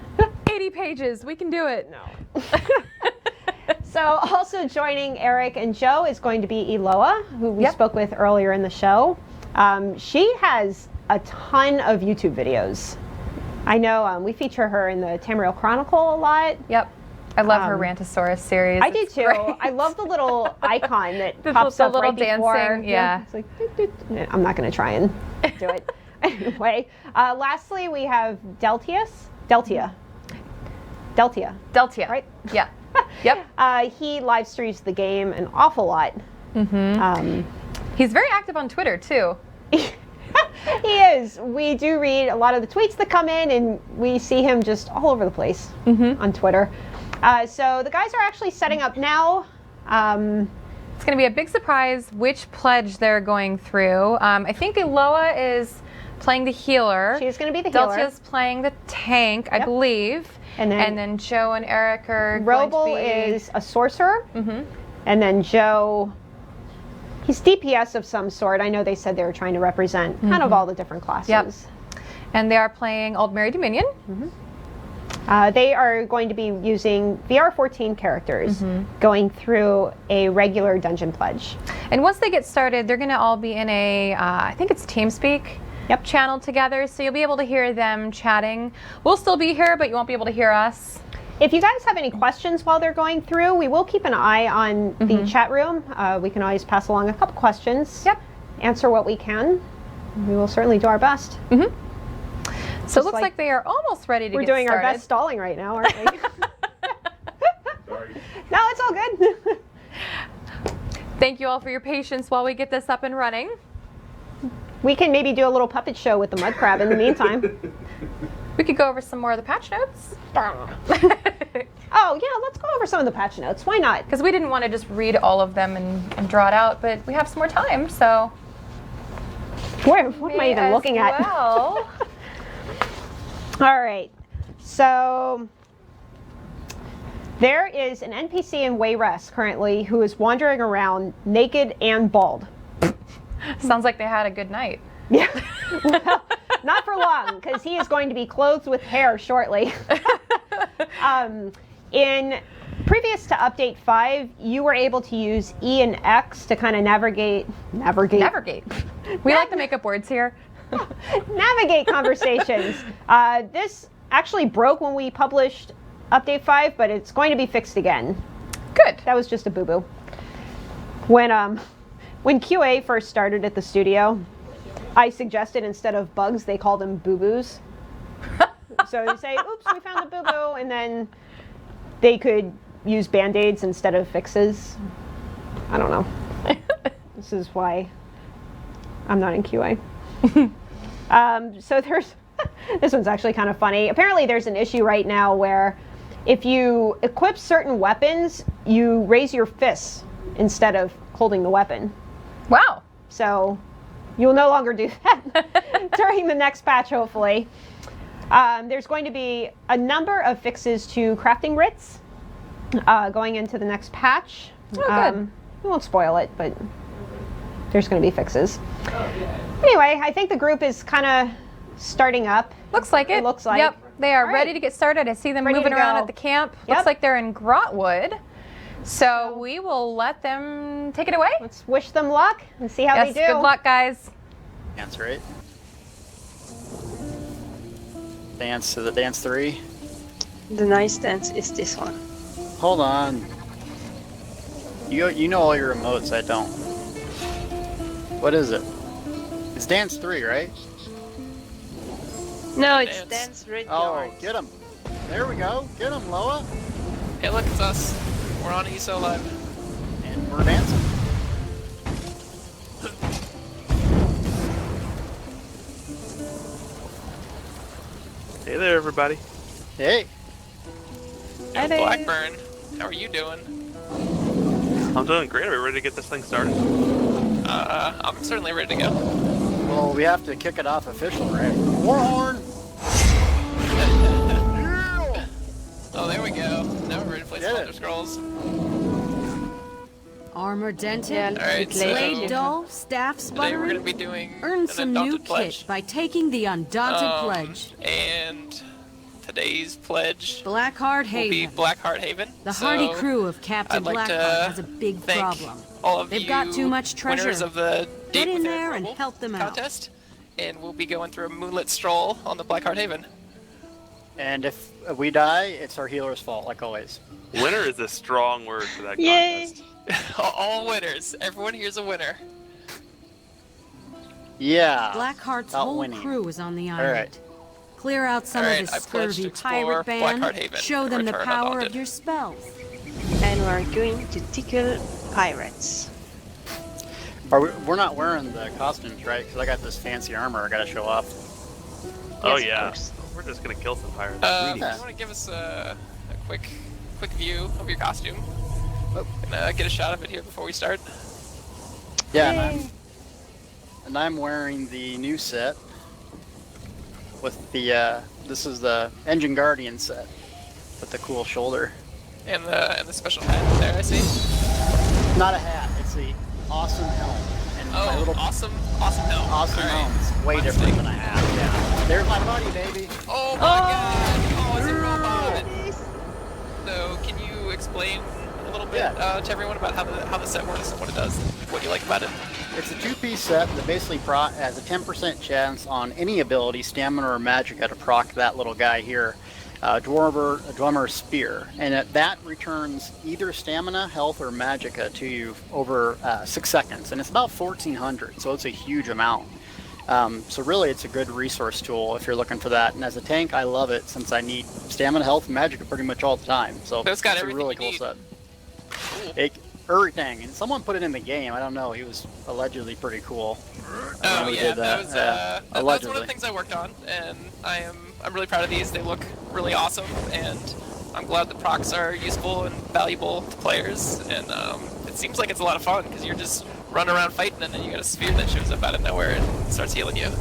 80 pages. We can do it. No. So also joining Eric and Joe is going to be Eloa, who we spoke with earlier in the show. She has a ton of YouTube videos. I know we feature her in the Tamriel Chronicle a lot. Yep. I love her Rantosaurus series. I do It's too. great. I love the little icon that The pops up little right before. dancing, yeah. It's like, doot, doot. I'm not going to try and do it. Anyway, lastly, we have Deltia. Deltia. Right? Yeah. Yep. He live streams the game an awful lot. He's very active on Twitter too. He is. We do read a lot of the tweets that come in, and we see him just all over the place on Twitter. So the guys are actually setting up now. It's going to be a big surprise which pledge they're going through. I think Eloa is playing the healer. She's going to be the healer. Delta's playing the tank, I believe. And then Joe and Eric are Roble going to be... is a sorcerer. And then Joe, he's DPS of some sort. I know they said they were trying to represent kind of all the different classes. Yep. And they are playing Old Mary Dominion. They are going to be using VR14 characters going through a regular dungeon pledge. And once they get started, they're going to all be in a, I think it's TeamSpeak channel together, so you'll be able to hear them chatting. We'll still be here, but you won't be able to hear us. If you guys have any questions while they're going through, we will keep an eye on the chat room. We can always pass along a couple questions. Answer what we can. We will certainly do our best. So it looks like they are almost ready to get started. We're doing our best stalling right now, aren't we? Sorry. No, it's all good. Thank you all for your patience while we get this up and running. We can maybe do a little puppet show with the mud crab in the meantime. We could go over some more of the patch notes. Oh, yeah, let's go over some of the patch notes. Why not? Because we didn't want to just read all of them and draw it out, but we have some more time, so... What am I even looking at? Well. All right, so there is an NPC in Wayrest currently who is wandering around naked and bald. Sounds like they had a good night. Yeah, well, not for long, because he is going to be clothed with hair shortly. In previous to update 5, you were able to use E and X to kind of navigate. We like to make up words here. Navigate conversations. This actually broke when we published update 5, but it's going to be fixed again. Good. That was just a boo-boo. When QA first started at the studio, I suggested instead of bugs, they call them boo-boos. So you say, oops, we found a boo-boo, and then they could use Band-Aids instead of fixes. I don't know. This is why I'm not in QA. So there's, this one's actually kind of funny. Apparently there's an issue right now where if you equip certain weapons, you raise your fists instead of holding the weapon. Wow. So you'll no longer do that during the next patch, hopefully. There's going to be a number of fixes to crafting writs going into the next patch. Oh, good. We won't spoil it, but there's going to be fixes. Anyway, I think the group is kind of starting up. Looks like it. It looks like. Yep. They are All right. ready to get started. I see them Ready moving to around go. at the camp. Yep. Looks like they're in Grotwood. So we will let them take it away. Let's wish them luck and see how they do. Good luck, guys. Dance, right? Dance to the dance 3. The nice dance is this one. Hold on. You know all your emotes, I don't. What is it? It's dance 3, right? No, it's dance red Oh, yard. get him. There we go. Get him, Loa. Hey, look, it's us. We're on ESO Live. And we're dancing. Hey there, everybody. Hey. Hey, Blackburn, how are you doing? I'm doing great. Are we ready to get this thing started? I'm certainly ready to go. Well, we have to kick it off officially, right? Warhorn! Oh, there we go. Now we're ready to play some Elder Scrolls. Armor dented, Alright, blade so dull, staff today we're going to sputtering. be doing Earn an some new Undaunted Pledge. kit by taking the Undaunted Pledge. And today's pledge Blackheart will be Haven. Blackheart Haven. The So hardy crew of Captain I'd like Blackheart to has a big thank problem. all of They've you got too much treasure. winners of the Get Date in with there Eric and Roble help them out. contest. And we'll be going through a moonlit stroll on the Blackheart Haven. And if we die, it's our healer's fault, like always. Winner is a strong word for that Yay. contest. All winners. Everyone here's a winner. Yeah. Blackheart's About whole winning. crew is on the All island. right. Clear out some Alright, of I this pledge to scurvy explore pirate band. Blackheart Haven Show and them the return power undaunted. of your spells. And we're going to tickle pirates. We're not wearing the costumes, right? Because I got this fancy armor I gotta show off. Oh Yes, of yeah. course. We're just gonna kill some pirates. You want to give us a quick view of your costume? Oh. Can get a shot of it here before we start? Yeah, and I'm wearing the new set with the this is the Engine Guardian set with the cool shoulder. And the special hat there, I see. Not a hat, it's the awesome helm. And my Oh, little awesome helm. awesome All right. helm is way different Interesting. than a hat. Yeah. There's my buddy, baby. Oh my god! Oh, it's a robot. So, can you explain a little bit to everyone about how the set works and what it does, and what you like about it? It's a two-piece set that basically has a 10% chance on any ability, stamina or magicka, to proc that little guy here, Dwemer Spear, and that returns either stamina, health, or magicka to you over 6 seconds, and it's about 1,400, so it's a huge amount. So really, it's a good resource tool if you're looking for that. And as a tank, I love it since I need stamina, health, and magicka pretty much all the time. So it's got a everything really you cool need. set. Cool. Everything, and someone put it in the game. I don't know. He was allegedly pretty cool. Oh we yeah, did that was that's one allegedly. of the things I worked on, and I'm really proud of these. They look really awesome, and I'm glad the procs are useful and valuable to players. And it seems like it's a lot of fun because you're just running around fighting, and then you got a spear that shows up out of nowhere and starts healing you.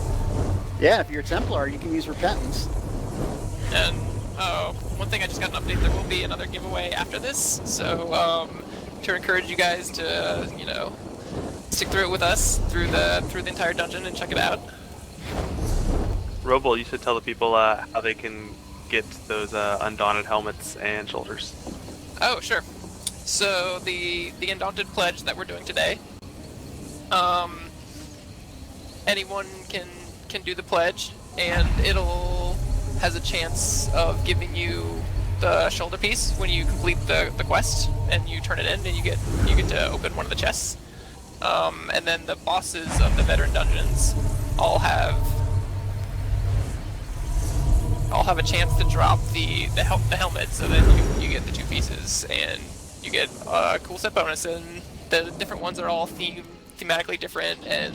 Yeah, if you're a Templar, you can use Repentance. And one thing I just got an update. There will be another giveaway after this, so to encourage you guys to stick through it with us through the entire dungeon and check it out. Robo, you should tell the people how they can get those Undaunted helmets and shoulders. Oh, sure. So the Undaunted pledge that we're doing today, anyone can do the pledge, and it'll has a chance of giving you the shoulder piece when you complete the quest and you turn it in, and you get to open one of the chests. And then the bosses of the veteran dungeons all have a chance to drop the helmet, so then you get the 2 pieces, and you get a cool set bonus. And the different ones are all thematically different, and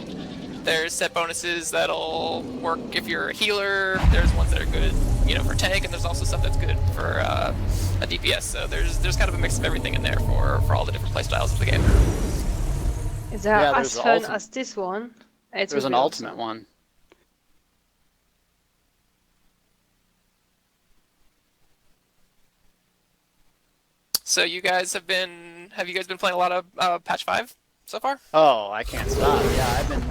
there's set bonuses that'll work if you're a healer. There's ones that are good, for tank, and there's also stuff that's good for a DPS. So there's kind of a mix of everything in there for all the different playstyles of the game. Is there there's as fun the as this one? It There's will an be ultimate awesome. one. So have you guys been playing a lot of patch 5 so far? Oh, I can't stop. Yeah,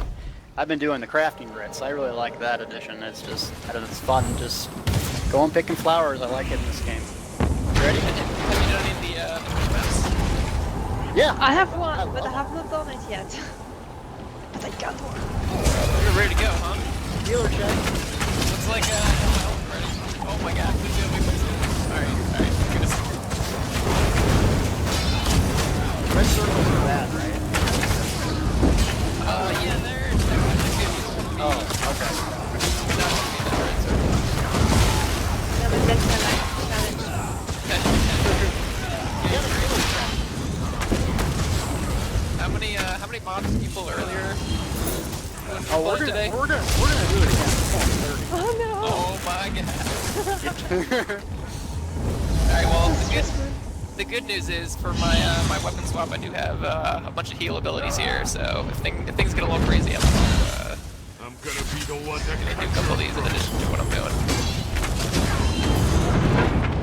I've been doing the crafting grits. I really like that edition. It's just, I don't know, it's fun just going picking flowers. I like it in this game. Ready? Have you done any of the maps? Yeah. I have one, love but I it. have not done it yet. But I got one. You're ready to go, huh? Healer check. Looks like oh my god, please do it. Alright, goodness. Red circles are bad, right? Yeah, they're good. Oh, okay. Yeah, but that's my life challenge. How many mobs did you pull earlier? Oh, we're gonna do it again. Oh no! Oh my god. Alright, well, the good news is for my weapon swap, I do have a bunch of heal abilities here, so if things get a little crazy, I'm gonna be the one that can do a couple of these in addition to what I'm doing.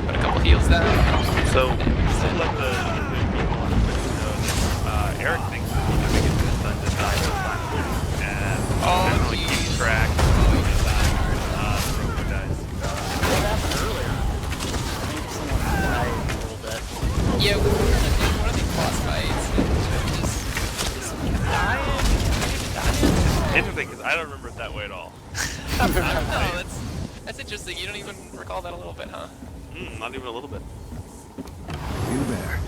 Put a couple heals down. So let the people know Eric thinks that he's gonna get this done this time, and definitely keep track of the guys. What happened earlier? I think someone died a little bit. Yeah, we were gonna do one of these boss fights, and just dying. Interesting, because I don't remember it that way at all. I don't know, that's interesting. You don't even recall that a little bit, huh? Not even a little bit. You there.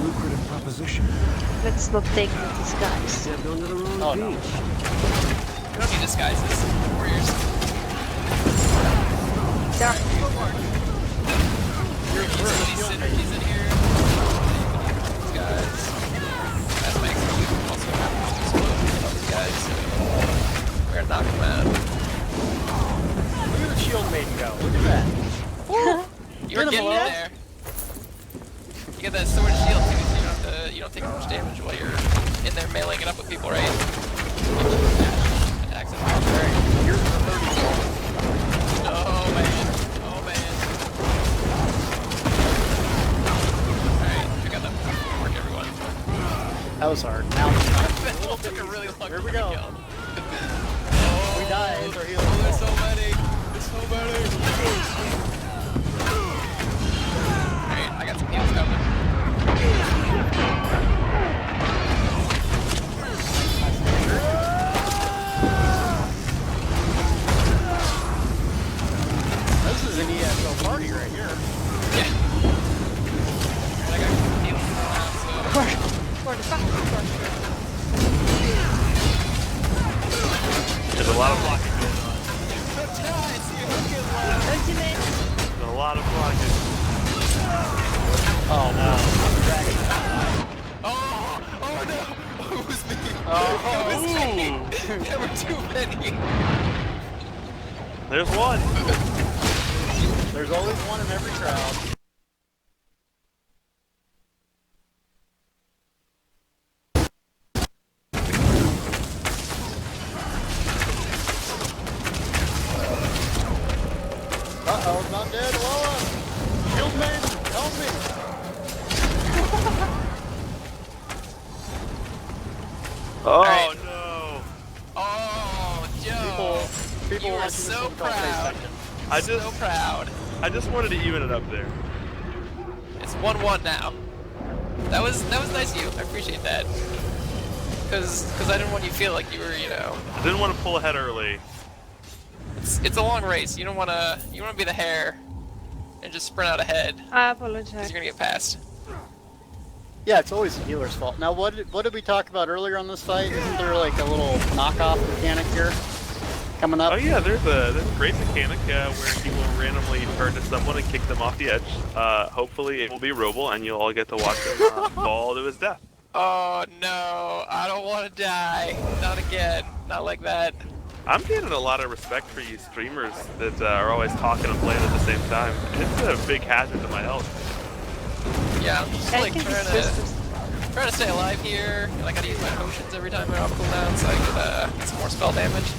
Lucrative proposition. Let's not take the disguise. Stepped onto the wrong Oh, no. beach. We don't need disguises. Warriors. There are These synergies in here. These guys. That makes it also have there meleeing it up with people, right? Attacks it. Here's the 30 ball. Oh man. Oh man. Alright, I got that work, everyone. That was hard. Now, That took a really long here we time go. to kill. We died. Enter healer. Oh, there's so many. There's so many. Alright, I got some heals coming. This is an ESO party right here. Yeah. Alright, I got some heals around, so... There's a lot of blocking going on. There's a lot of blocking. Oh no. Oh no! It was me! Oh, It was me! There were too many! There's one. There's always one in every crowd. Uh-oh, I'm not dead. Lola! Shield maiden, help me! Oh Alright. no. Oh, Joe! People You are watching so this one call proud. section. So proud. I just wanted to even it up there. It's 1-1 now. That was nice of you. I appreciate that. Cause I didn't want you to feel like you were, you know. I didn't want to pull ahead early. It's a long race. You wanna be the hare and just sprint out ahead. I Cause apologize. you're gonna get passed. Yeah, it's always the healer's fault. Now, what did we talk about earlier on this fight? Isn't there like a little knockoff mechanic here coming up? Oh yeah, there's a great mechanic where he will randomly turn to someone and kick them off the edge. Hopefully it will be Roble and you'll all get to watch him fall to his death. Oh no, I don't want to die. Not again. Not like that. I'm gaining a lot of respect for you streamers that are always talking and playing at the same time. It's a big hazard to my health. Yeah, I'm just I like think trying it's just to stay alive here. And I gotta use my potions every time I'm off cooldown so I get some more spell damage.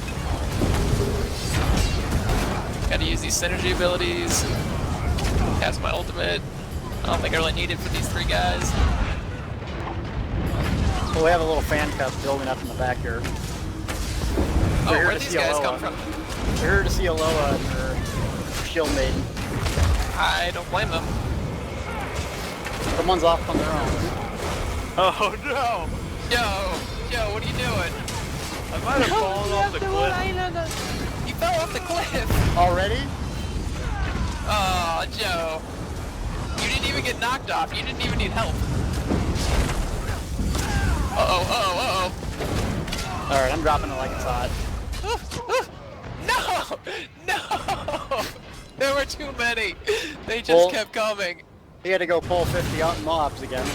Gotta use these synergy abilities. Cast my ultimate. I don't think I really need it for these three guys. So we have a little fan cup building up in the back here. Oh, We're here where'd to these see guys Alola. come from? We're here to see Alola and her shield maiden. I don't blame them. Someone's off on their own. Oh no! Yo, what are you doing? I might have fallen off the cliff. You fell off the cliff! Already? Oh, Joe. You didn't even get knocked off. You didn't even need help. Uh-oh. Alright, I'm dropping it like it's hot. No! There were too many. They just kept coming. He had to go pull 50 out mobs again.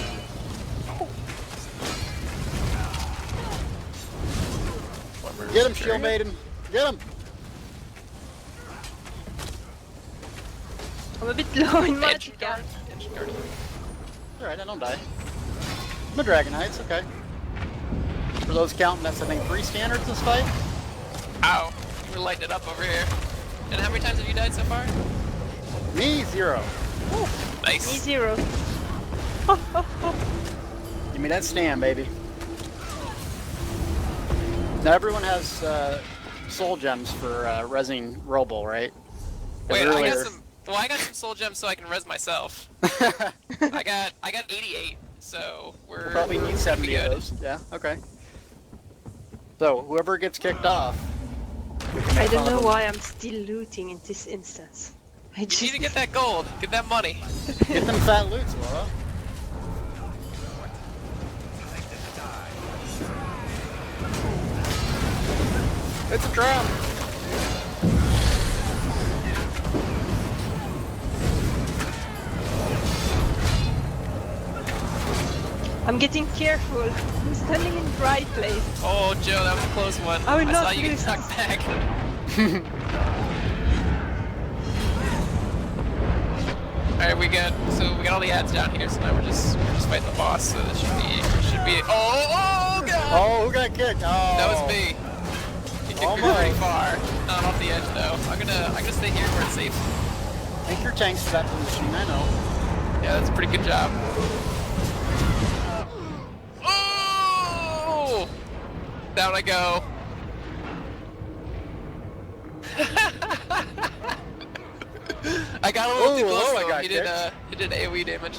Get him, shield maiden. Get him. I'm a bit low in magicka. Alright, I don't die. I'm a Dragon Knight, it's okay. For those counting, that's I think 3 standards this fight. Ow. You were lighting it up over here. And how many times have you died so far? Me, 0. Woo, nice. Me 0. Give me that stand, baby. Now everyone has soul gems for resing Roble, right? Wait, I got some soul gems so I can res myself. I got 88, so we'll probably need 70 of those. Yeah, okay. So whoever gets kicked off. I don't know why I'm still looting in this instance. You need to get that gold, get that money. Get them fat loots, Laura. It's a trap. I'm getting careful. I'm standing in the right place. Oh, Joe, that was a close one. I will saw not you get lose. sucked back. Alright, we got all the ads down here, so now we're just fighting the boss, so this should be oh god! it. Oh. That was me. You took me pretty far. Not off the edge though. I'm gonna stay here where it's safe. Take your tanks to that position, I know. Yeah, that's a pretty good job. Oh! Down I go. I got a little too close though. He did AoE damage.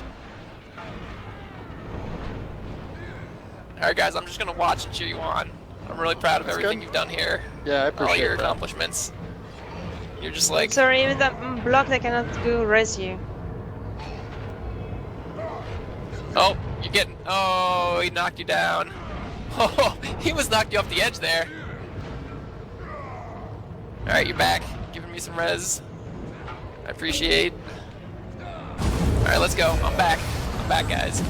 Alright guys, I'm just gonna watch and cheer you on. I'm really proud of everything you've done here. Yeah, I appreciate all your that. accomplishments. You're just like... Sorry, with that blocked, I cannot go res you. Oh, you're getting... Oh, he knocked you down. Oh, he was knocked you off the edge there. Alright, you're back. Giving me some res. I appreciate. Alright, let's go. I'm back. I'm back, guys.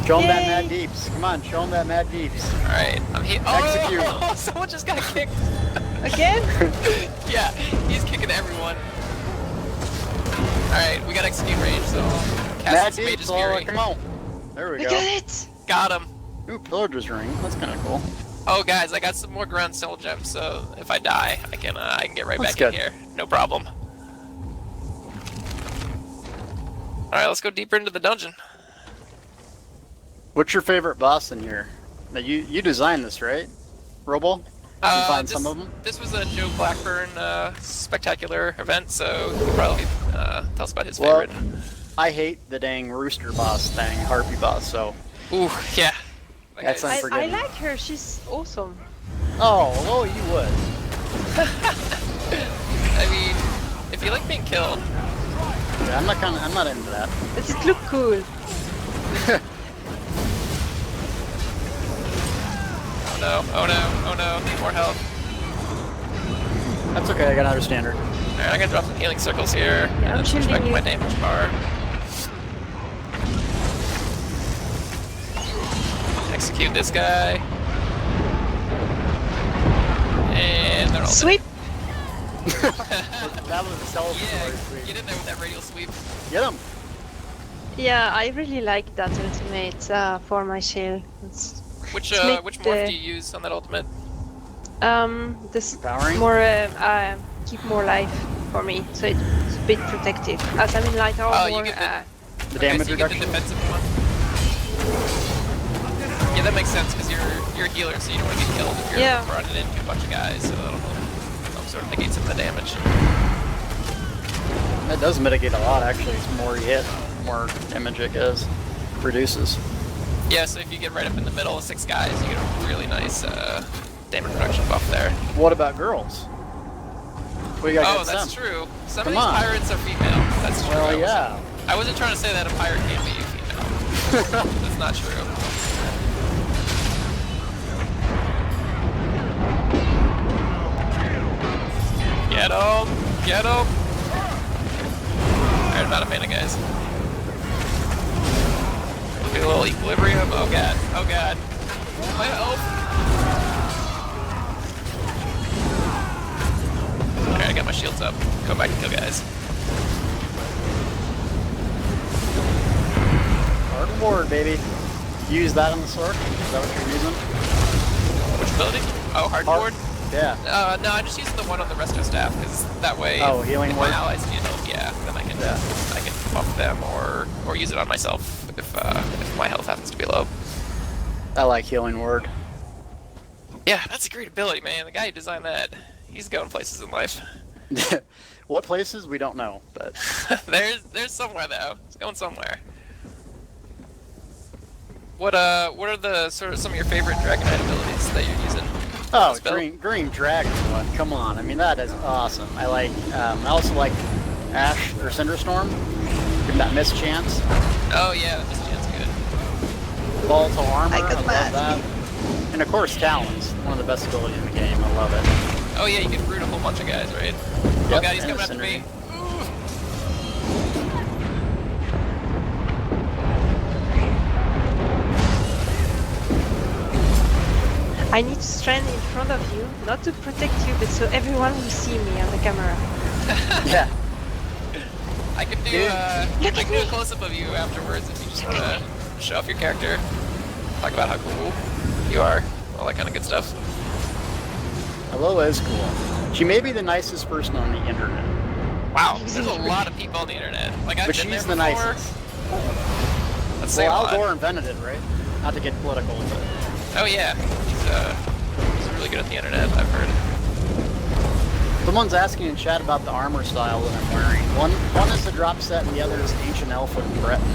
Show him that mad deeps. Come on, show him that mad deeps. Alright, I'm here. Execute. Oh, someone just got kicked. Again? Yeah, he's kicking everyone. Alright, we got execute range, so... Mad deeps, Laura, come on. There we go. Got it! Got him. Ooh, pillager's ring. That's kind of cool. Oh, guys, I got some more ground soul gems, so if I die, I can get right That's back good. in here. No problem. Alright, let's go deeper into the dungeon. What's your favorite boss in here? Now, you designed this, right? Robo? You find some of them? This was a Joe Blackburn spectacular event, so he could probably tell us about his favorite. I hate the dang rooster boss thing, harpy boss, so... Ooh, yeah. That's I unforgiving. like her, she's awesome. Oh, well, you would. I mean, if you like being killed... Yeah, I'm not into that. But it look cool. Oh no, oh no, oh no, need more help. That's okay, I got another standard. Alright, I'm gonna drop some healing circles here, Yeah, I'm and switch back shielding to my you. damage bar. Execute this guy. And they're all Sweep! That was a celebratory Yeah, sweep. get in there with that radial sweep. Get him! Yeah, I really like that ultimate for my shield. Which make which the- morph do you use on that ultimate? This Empowering? more keep more life for me, so it's a bit protective. As I'm in light armor, Oh, you get The okay, damage so you get the reduction? defensive one. Yeah, that makes sense because you're a healer, so you don't want to get killed if you're running into a bunch of guys. So that'll sort of negate some of the damage. That does mitigate a lot, actually. It's more you hit, more damage it does. Produces. Yeah, so if you get right up in the middle of 6 guys, you get a really nice damage reduction buff there. What about girls? We got Oh, that's true. Some Come of these on. pirates are female. That's true. Well, yeah. I wasn't trying to say that a pirate can't be female. That's not true. Get him! Get him! Alright, I'm out of mana, guys. Look at a little equilibrium. Oh god. Oh god. My health! Alright, I got my shields up. Go back and kill guys. Hard ward, baby. Use that on the sword? Is that what you're using? Which ability? Oh, hardboard? Yeah. No, I'm just using the one on the resto staff because that way, Oh, healing if ward? my allies need help, yeah, then I can buff them or use it on myself if my health happens to be low. I like healing ward. Yeah, that's a great ability, man. The guy who designed that, he's going places in life. What places? We don't know, but... there's somewhere though. It's going somewhere. What are the sort of some of your favorite Dragonite abilities that you're using? Oh, Spell? green dragon one. Come on, I mean that is awesome. I like. I also like Ash or Cinderstorm. Give that miss chance. Oh yeah, this chance good. Volatile armor. I got love that. And of course, Talons. One of the best abilities in the game. I love it. Oh yeah, you can root a whole bunch of guys, right? Oh Yep, god, he's and coming after me. I need to stand in front of you, not to protect you, but so everyone will see me on the camera. Yeah. I can do I can do a close up of you afterwards if you just want to show off your character. Talk about how cool you are. all that kind of good stuff. Hello is cool. She may be the nicest person on the internet. Wow, there's a lot of people on the internet. Like, I've But been there she's the before. nicest. Let's say Well, a lot. Al Gore invented it, right? Not to get political, but... Oh yeah, he's really good at the internet, I've heard. Someone's asking in chat about the armor style that I'm wearing. One is the drop set and the other is Ancient Elf and Breton,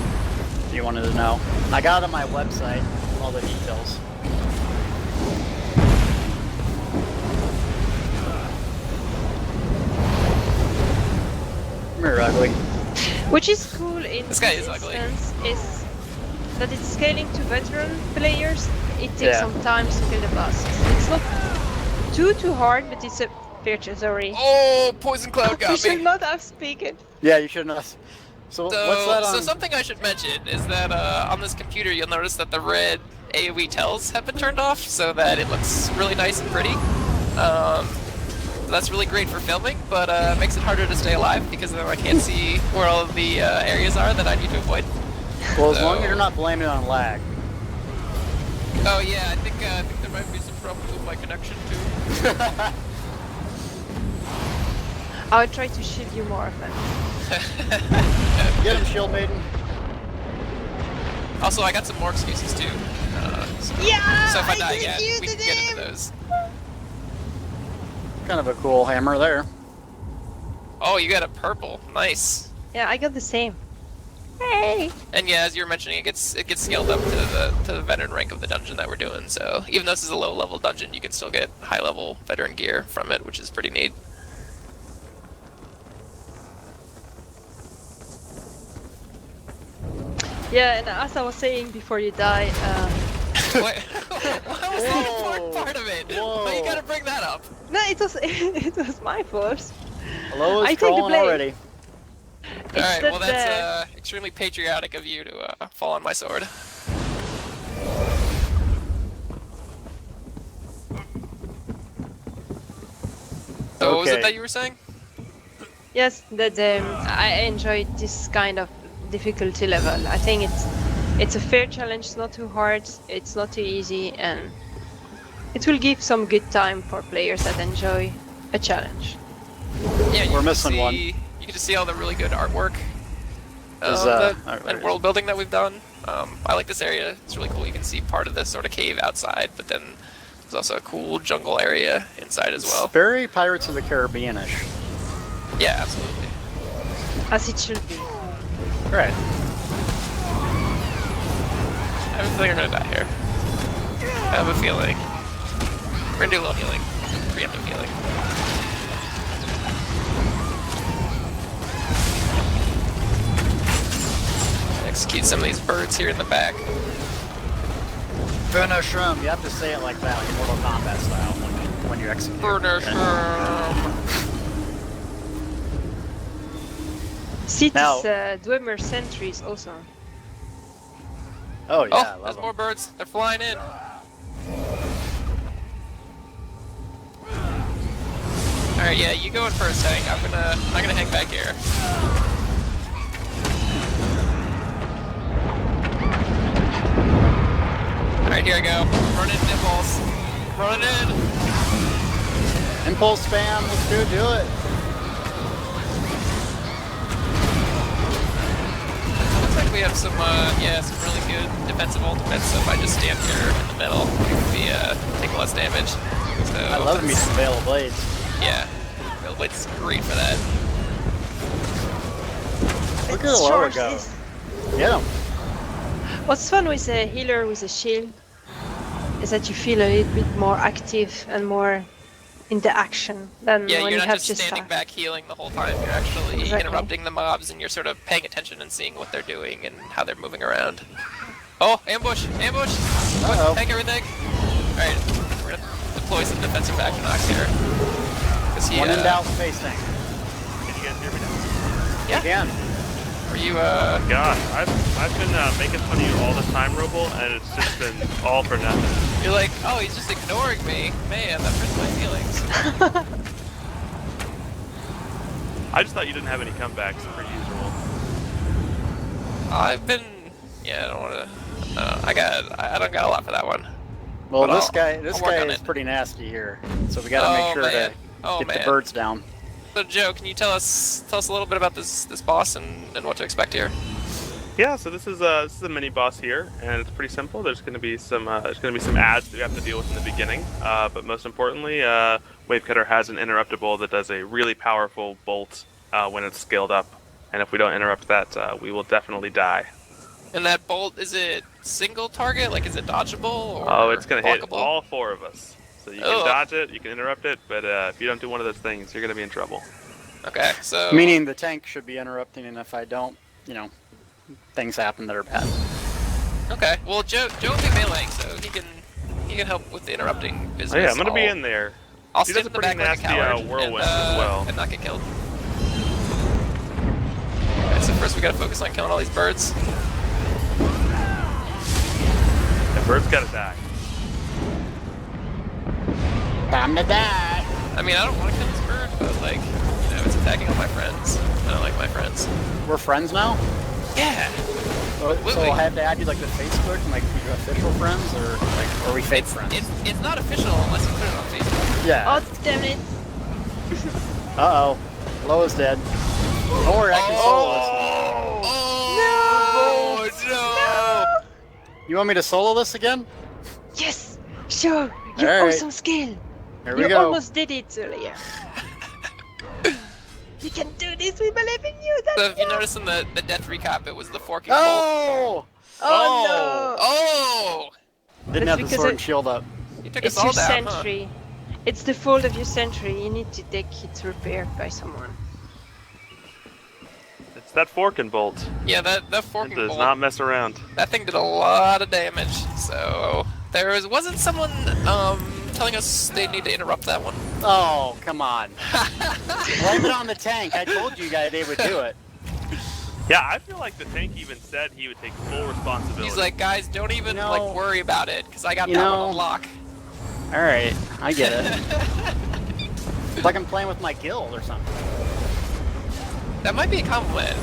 if you wanted to know. I got it on my website, all the details. Come here, ugly. Which is cool in This guy is ugly. instance is that it's scaling to veteran players. It takes some time to kill the bosses. It's not too hard, but it's a virtue, sorry. Oh, Poison Cloud You got should me. not have spoken. Yeah, you shouldn't have. So what's that on? So something I should mention is that on this computer you'll notice that the red AoE tells have been turned off so that it looks really nice and pretty. That's really great for filming, but it makes it harder to stay alive because then I can't see where all of the areas are that I need to avoid. Well, as long as you're not blaming it on lag. Oh yeah, I think there might be some problems with my connection too. I'll try to shield you more often. Get him, Shield Maiden. Also, I got some more excuses too. So if I die again, we can get into those. Kind of a cool hammer there. Oh, you got a purple. Nice. Yeah, I got the same. Hey! And yeah, as you were mentioning, it gets scaled up to the veteran rank of the dungeon that we're doing. So even though this is a low level dungeon, you can still get high level veteran gear from it, which is pretty neat. Yeah, and as I was saying before you die, What was the important part of it? Why you gotta bring that up? no, it was it was my fault. Hello I is take the crawling blame. already. Alright, well that, that's extremely patriotic of you to fall on my sword. So what was it Okay. that you were saying? Yes, that I enjoy this kind of difficulty level. I think it's a fair challenge. It's not too hard. It's not too easy, and it will give some good time for players that enjoy a challenge. Yeah, We're missing one. You get to see all the really good artwork Is, and world building that we've done. I like this area. It's really cool. You can see part of this sort of cave outside, but then there's also a cool jungle area inside as well. It's very Pirates of the Caribbean-ish. Yeah, absolutely. As it should be. Right. I have a feeling we're gonna die here. I have a feeling. We're gonna do a little healing. Preemptive healing. Execute some of these birds here in the back. Finish him. You have to say it like that, like Mortal Kombat style, when you execute. Finish City's Now- Dwemer Sentry is awesome. Oh yeah, I Oh, love there's them. more birds. They're flying in. Alright, yeah, you go in first, Hank. I'm gonna hang back here. Alright, here I go. Running impulse. Running in. Impulse spam. Let's do it. Looks like we have some really good defensive ultimates, so if I just stand here in the middle, we can be, take less damage. So, I love me some Veil of Blades. yeah. Veil Blades is great for that. Look at the lower go. Get him. What's fun with a healer with a shield is that you feel a little bit more active and more in the action than Yeah, when you're you not have just standing staff. back healing the whole time. You're actually Exactly. interrupting the mobs, and you're sort of paying attention and seeing what they're doing and how they're moving around. Oh, ambush! Ambush! Uh-oh. Take everything! Alright, we're gonna deploy some defensive action knocks here. He, One in doubt, face tank. Can you guys hear me now? Yeah. Again. Are you, Gosh, I've been making fun of you all this time, Roble, and it's just been all for nothing. You're like, oh, he's just ignoring me. Man, that hurts my feelings. I just thought you didn't have any comebacks per usual. I've been, yeah, I don't wanna, I don't got a lot for that one. Well, But this guy I'll work on is it. pretty nasty here, so we got to make sure man. to get the birds down. So Joe, can you tell us a little bit about this boss and what to expect here? Yeah, so this is a mini boss here, and it's pretty simple. There's going to be some ads that we have to deal with in the beginning, but most importantly, Wavecutter has an interruptible that does a really powerful bolt when it's scaled up, and if we don't interrupt that, we will definitely die. And that bolt, is it single target? Like, is it dodgeable? Or Oh, it's going to hit blockable? all 4 of us. So you can dodge it, you can interrupt it, but if you don't do one of those things, you're going to be in trouble. Okay, so... Meaning the tank should be interrupting, and if I don't, things happen that are bad. Okay, well, Joe will be meleeing, so he can help with the interrupting business. Oh yeah, I'm going to be in there. I'll He stand does in a the pretty back like a nasty coward whirlwind as well. and not get killed. Okay, so first we gotta focus on killing all these birds. The bird's got to die. Time to die. I mean, I don't want to kill this bird, but like, it's attacking all my friends. I don't like my friends. We're friends now? Yeah. So I'll have to add you like the Facebook, and like be official friends, or like are we fake friends? It's not official unless you put it on Facebook. Yeah. Oh, damn it. Uh-oh. Loa's dead. Don't worry, I can solo this. Oh, no! You want me to solo this again? Yes, sure. You All right. awesome skill. Here we You go. almost did it earlier. You can do this. We believe in you. So if you notice in the death recap, it was the forking bolt. Oh! Oh, no. Oh! Didn't That's have the because sword and shield up. You took It's us all your down, huh? sentry. It's the fault of your sentry. You need to take it repaired by someone. It's that forking bolt. Yeah, that forking It does bolt. not mess around. That thing did a lot of damage. So wasn't someone telling us they need to interrupt that one. Oh, come on. Blame it on the tank. I told you guys they would do it. Yeah, I feel like the tank even said he would take full responsibility. He's like, guys, don't even You know- like worry about it, because I got you that know- one on lock. Alright, I get it. It's like I'm playing with my guild or something. That might be a compliment.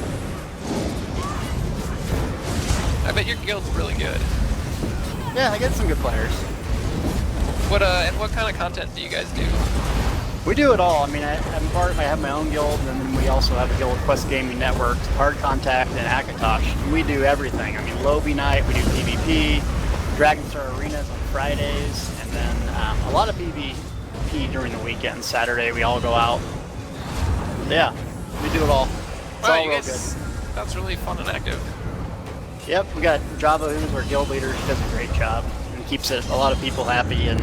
I bet your guild's really good. Yeah, I get some good players. And what kind of content do you guys do? We do it all. I mean, I have my own guild, and then we also have a guild with Quest Gaming Network, Hard Contact, and Akatosh. And we do everything. I mean, Lobby Night, we do PvP, Dragon Star Arenas on Fridays, and then a lot of PvP during the weekend. Saturday, we all go out. Yeah, we do it all. It's Wow, all you real guys, good. that's really fun and active. Yep, we got Java, who's our guild leader. She does a great job and keeps a lot of people happy and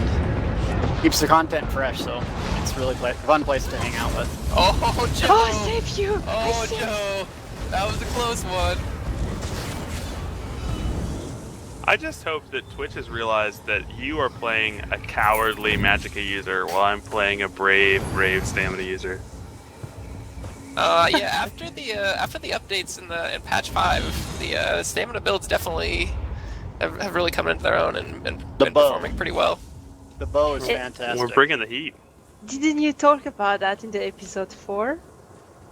keeps the content fresh. So it's really a fun place to hang out with. Oh, Joe! Oh, I saved you! Oh, Joe! That was a close one. I just hope that Twitch has realized that you are playing a cowardly Magicka user while I'm playing a brave Stamina user. Yeah. After the updates in patch 5, the stamina builds definitely have really come into their own and been performing pretty well. The bow is fantastic. We're bringing the heat. Didn't you talk about that in the episode 4?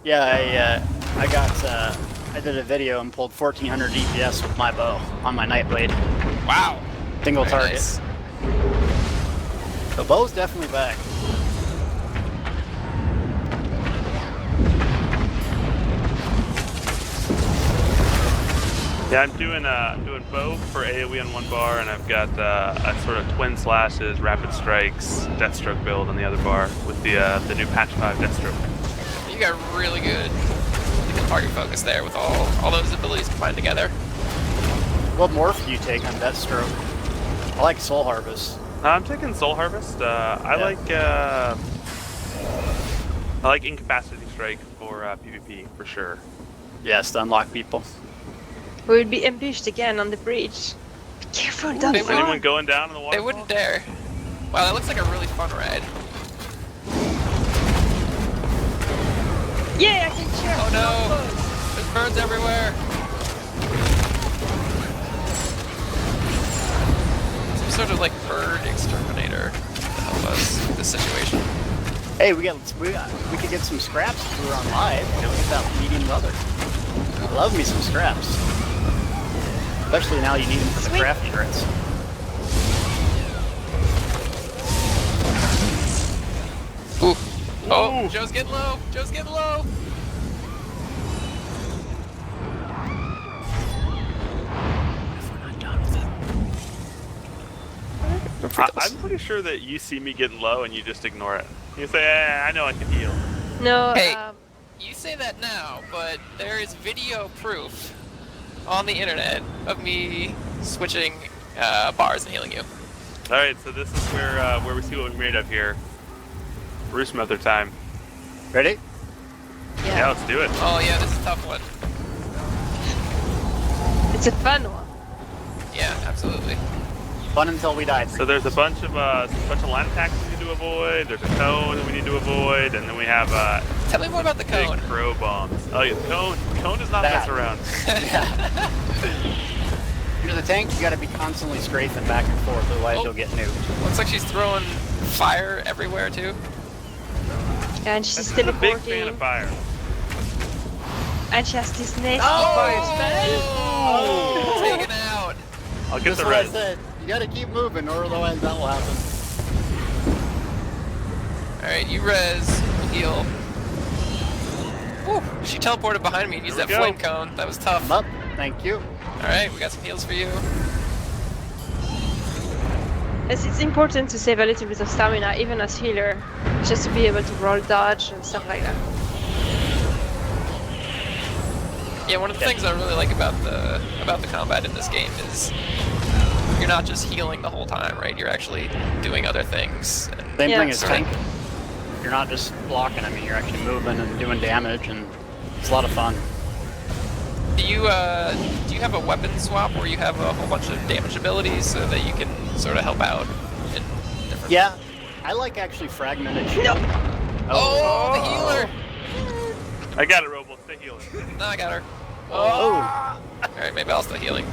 Yeah, I did a video and pulled 1400 DPS with my bow on my Nightblade. Wow. Single Very target. nice. The bow's definitely back. Yeah, I'm doing bow for AoE on one bar, and I've got a sort of twin slashes, rapid strikes, Deathstroke build on the other bar with the new patch 5 Deathstroke. You got really good target focus there with all those abilities combined together. What morph do you take on Deathstroke? I like Soul Harvest. I'm taking Soul Harvest. I like Incapacity Strike for PvP for sure. Yes, to unlock people. We will be ambushed again on the bridge. Be careful, don't Is fall. anyone going down in the water? They wouldn't dare. Wow, that looks like a really fun ride. Yeah, I can cheer. Oh no! There's birds everywhere! Some sort of like bird exterminator to help us with this situation. Hey, we could get some scraps if we were on live. You know, get that medium leather. I love me some scraps. Especially now you need them for the crafting crits. Oh, Joe's getting low. Joe's getting low. If we're not done with it. I'm pretty sure that you see me getting low and you just ignore it. You say, I know I can heal. No. Hey, you say that now, but there is video proof on the internet of me switching bars and healing you. Alright, so this is where we see what we're made of here. Roost Mother time. Ready? Yeah, let's do it. Oh yeah, this is a tough one. It's a fun one. Yeah, absolutely. Fun until we die. So there's a bunch of line attacks we need to avoid. There's a cone that we need to avoid, and then we have Tell me more about the big cone. crow bombs. Oh yeah, cone does not mess around. You're the tank, you gotta be constantly strafing back and forth, otherwise you'll get nuked. Looks like she's throwing fire everywhere too. Yeah, and she's I'm a big teleporting. fan of fire. And she has this nasty Oh! fire spell. Oh! Taken out. I'll get That's the what I res. said. You gotta keep moving, or otherwise that will happen. Alright, you res. We'll heal. Whew, she teleported behind me and used There that we flame go. cone. That was tough. I'm up. Thank you. Alright, we got some heals for you. Yes, it's important to save a little bit of stamina, even as healer, just to be able to roll dodge and stuff like that. Yeah, one of the things I really like about the combat in this game is you're not just healing the whole time, right? You're actually doing other things. And Same thing as sort of- tanking. You're not just blocking, I mean, you're actually moving and doing damage, and it's a lot of fun. Do you have a weapon swap where you have a whole bunch of damage abilities so that you can sort of help out in different... Yeah, I like actually fragmented shield. Oh, the healer! I got it, Robo. Stay healing. No, I got her. Oh. Alright, maybe I'll stay healing.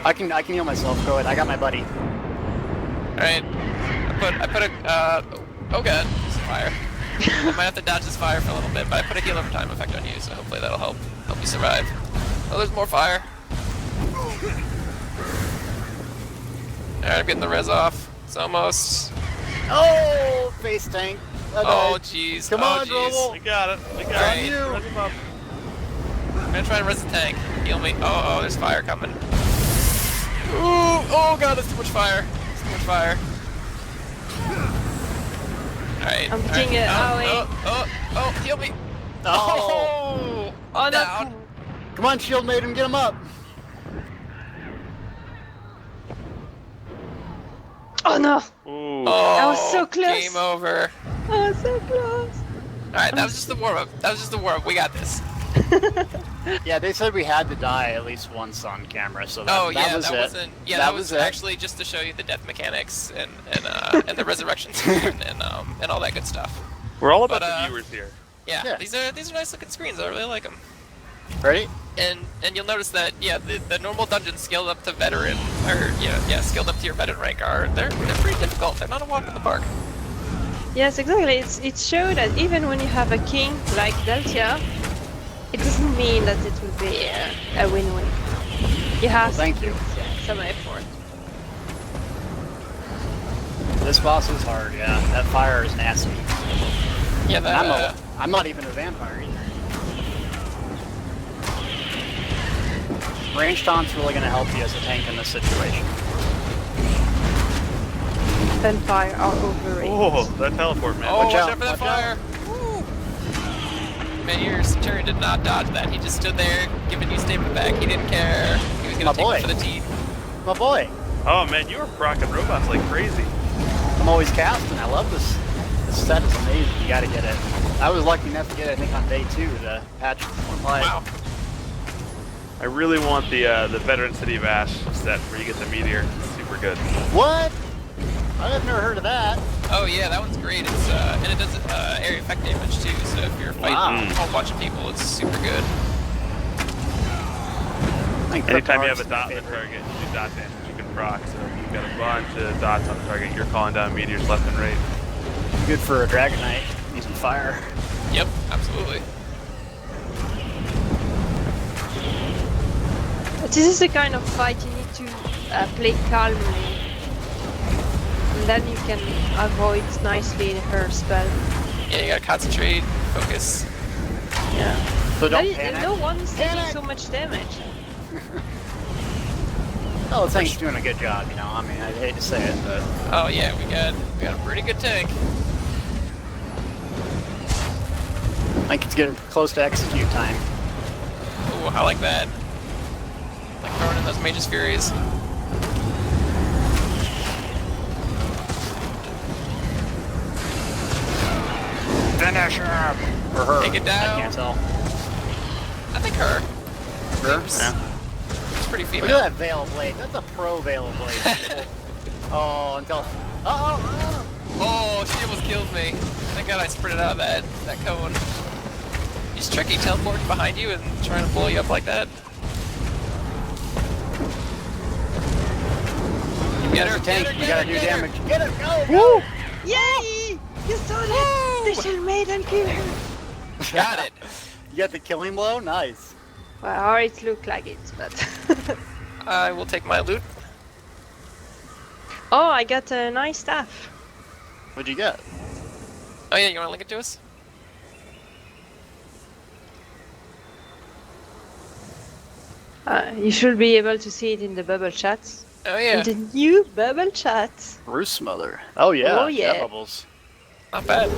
I can heal myself. Go ahead. I got my buddy. Alright. I put a oh god, some fire. I might have to dodge this fire for a little bit, but I put a heal over time effect on you, so hopefully that'll help you survive. Oh, there's more fire. Alright, I'm getting the res off. It's almost. Oh, face tank. Oh jeez. Come on, Robo. We got it. We got Alright. it. Res him up. I'm gonna try and res the tank. Heal me. Oh, there's fire coming. Ooh, oh god, that's too much fire. That's too much fire. Alright. I'm getting it. Oh, heal me. Oh. Oh, down. Come on, shield maiden, get him up. Oh no! Ooh. Oh, I was so close. Game over. I was so close. Alright, that was just the warm-up. We got this. Yeah, they said we had to die at least once on camera, so that, Oh that yeah, was that it. wasn't. Yeah, that was it. actually just to show you the death mechanics and the resurrection screen and all that good stuff. We're all about But, the viewers here. Yeah, these are nice looking screens. I really like them. Ready? And you'll notice that the normal dungeons scaled up to veteran or scaled up to your veteran rank they're pretty difficult. They're not a walk in the park. Yes, exactly. It showed that even when you have a king like Deltia, it doesn't mean that it will be a win-win. You have thank you. Some effort. This boss is hard, yeah. That fire is nasty. Yeah, that, I'm not even a vampire either. Range taunt's really going to help you as a tank in this situation. Vampire are overrated. Oh, that teleport, man. Oh, watch out out, for that watch fire! Woo. Man, your Centurion did not dodge that. He just stood there, giving you statement back. He didn't care. He was gonna take it for the team. My boy. Oh man, you were procking robots like crazy. I'm always casting. I love this. This set is amazing. You got to get it. I was lucky enough to get it, I think, on day 2, the patch 1 live. Wow. I really want the Veteran City of Ash set where you get the meteor. It's super good. What? I've never heard of that. Oh yeah, that one's great. It's and it does area effect damage too. So if you're fighting a whole bunch of people, it's super good. Anytime you have a dot on the target, you do dot damage. You can proc. So if you've got a bunch of dots on the target, you're calling down meteors left and right. Good for a Dragon Knight using fire. Yep, absolutely. This is the kind of fight you need to play calmly. And then you can avoid nicely her spell. Yeah, you gotta concentrate, focus. Yeah. So don't panic. No one's taking so much damage. Oh, the tank's doing a good job, you know. I mean, I hate to say it, but Oh yeah, we got a pretty good tank. I think it's getting close to execute time. Ooh, I like that. Like throwing in those Mage's Furies. Finish him! Or her. Take it down. I can't tell. I think her. Her? Seems- Yeah. It's pretty Look female. at that Veil Blade. That's a pro Veil Blade. Oh, until... Uh-oh! Oh, she almost killed me. Thank God I sprinted out of that cone. He's tricky, teleporting behind you and trying to blow you up like that. Get her, tank. You gotta do damage. Get her! Go! Woo! Yay! You saw that! They should made and kill her. Got it. You got the killing blow? Nice. Well, or it looked like it, but... I will take my loot. Oh, I got a nice staff. What'd you get? Oh yeah, you wanna link it to us? You should be able to see it in the bubble chats. Oh yeah. In the new bubble chat. Roost Mother. Oh yeah. Oh, yeah. Jet bubbles. Not bad.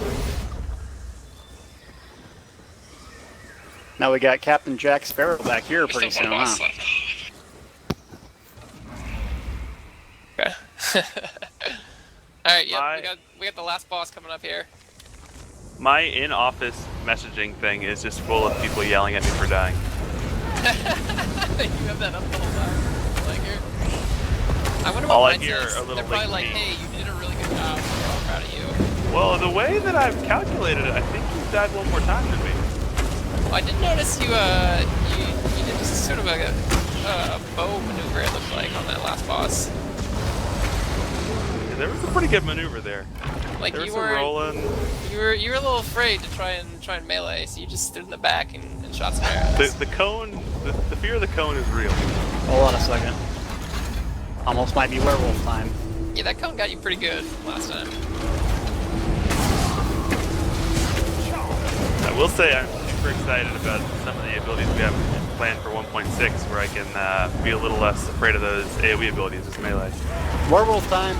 Now we got Captain Jack Sparrow back here pretty soon, huh? Okay. Alright, yeah, we got the last boss coming up here. My in-office messaging thing is just full of people yelling at me for dying. You have that up the whole time. Like here. I wonder what All I mine hear says. are little They're probably like, link hey, you did a really good job. We're all proud of you. Well, the way that I've calculated it, I think you died one more time than me. Well, I did notice you did sort of a bow maneuver, it looked like, on that last boss. Yeah, there was a pretty good maneuver there. Like there was you some were rolling. You were a little afraid to try and melee, so you just stood in the back and shot some arrows. The cone, the fear of the cone is real. Hold on a second. Almost might be werewolf time. Yeah, that cone got you pretty good last time. I will say I'm super excited about some of the abilities we have planned for 1.6, where I can be a little less afraid of those AoE abilities as melee. Werewolf time.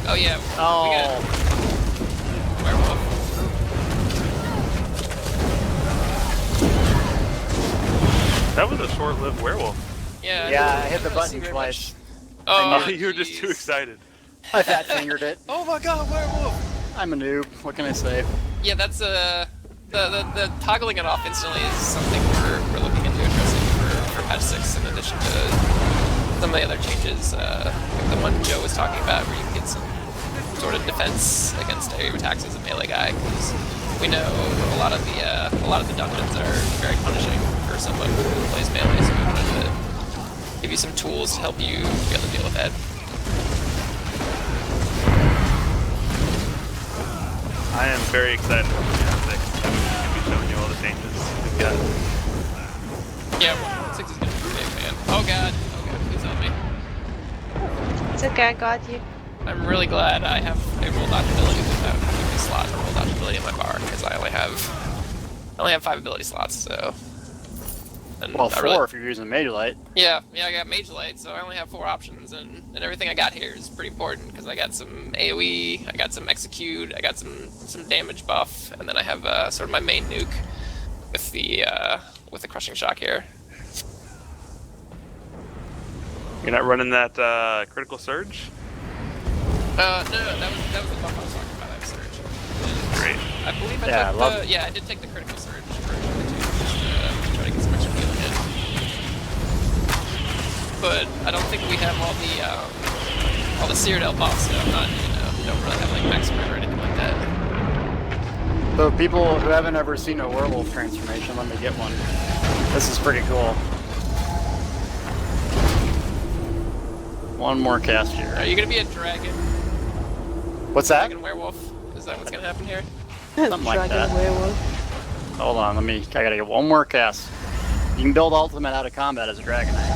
Oh yeah. Oh. We got werewolf. That was a short-lived werewolf. Yeah. Yeah, I hit the button twice. Oh, you were just too excited. I fat fingered it. Oh my god, werewolf! I'm a noob. What can I say? Yeah, that's the toggling it off instantly is something we're looking into addressing for patch 6 in addition to some of the other changes. Like the one Joe was talking about where you can get some sort of defense against area attacks as a melee guy, because we know a lot of the dungeons are very punishing for someone who plays melee, so we wanted to give you some tools to help you be able to deal with that. I am very excited about the 6. I'm going to be showing you all the changes we've got. Yeah, 1.6 is going to be big, man. Oh god, please help me. It's okay, I got you. I'm really glad I have a roll dodge ability without having a slot or roll dodge ability in my bar, because I only have 5 ability slots, so. And Well, I 4 really, if you're using Mage Light. yeah, I got Mage Light, so I only have 4 options, and everything I got here is pretty important, because I got some AoE, I got some Execute, I got some damage buff, and then I have sort of my main nuke with the Crushing Shock here. You're not running that critical surge? No, that was the buff I was talking about, I have Surge. Great. I believe I did take the critical surge version too, just to try to get some extra healing in. But I don't think we have all the Cyrodiil buffs, so I'm not, don't really have like max sprint or anything like that. So people who haven't ever seen a werewolf transformation, let me get one. This is pretty cool. One more cast here. Are you gonna be a dragon? What's that? Dragon werewolf? Is that what's gonna happen here? Something like that. Werewolf. Hold on, I gotta get one more cast. You can build ultimate out of combat as a Dragon Knight.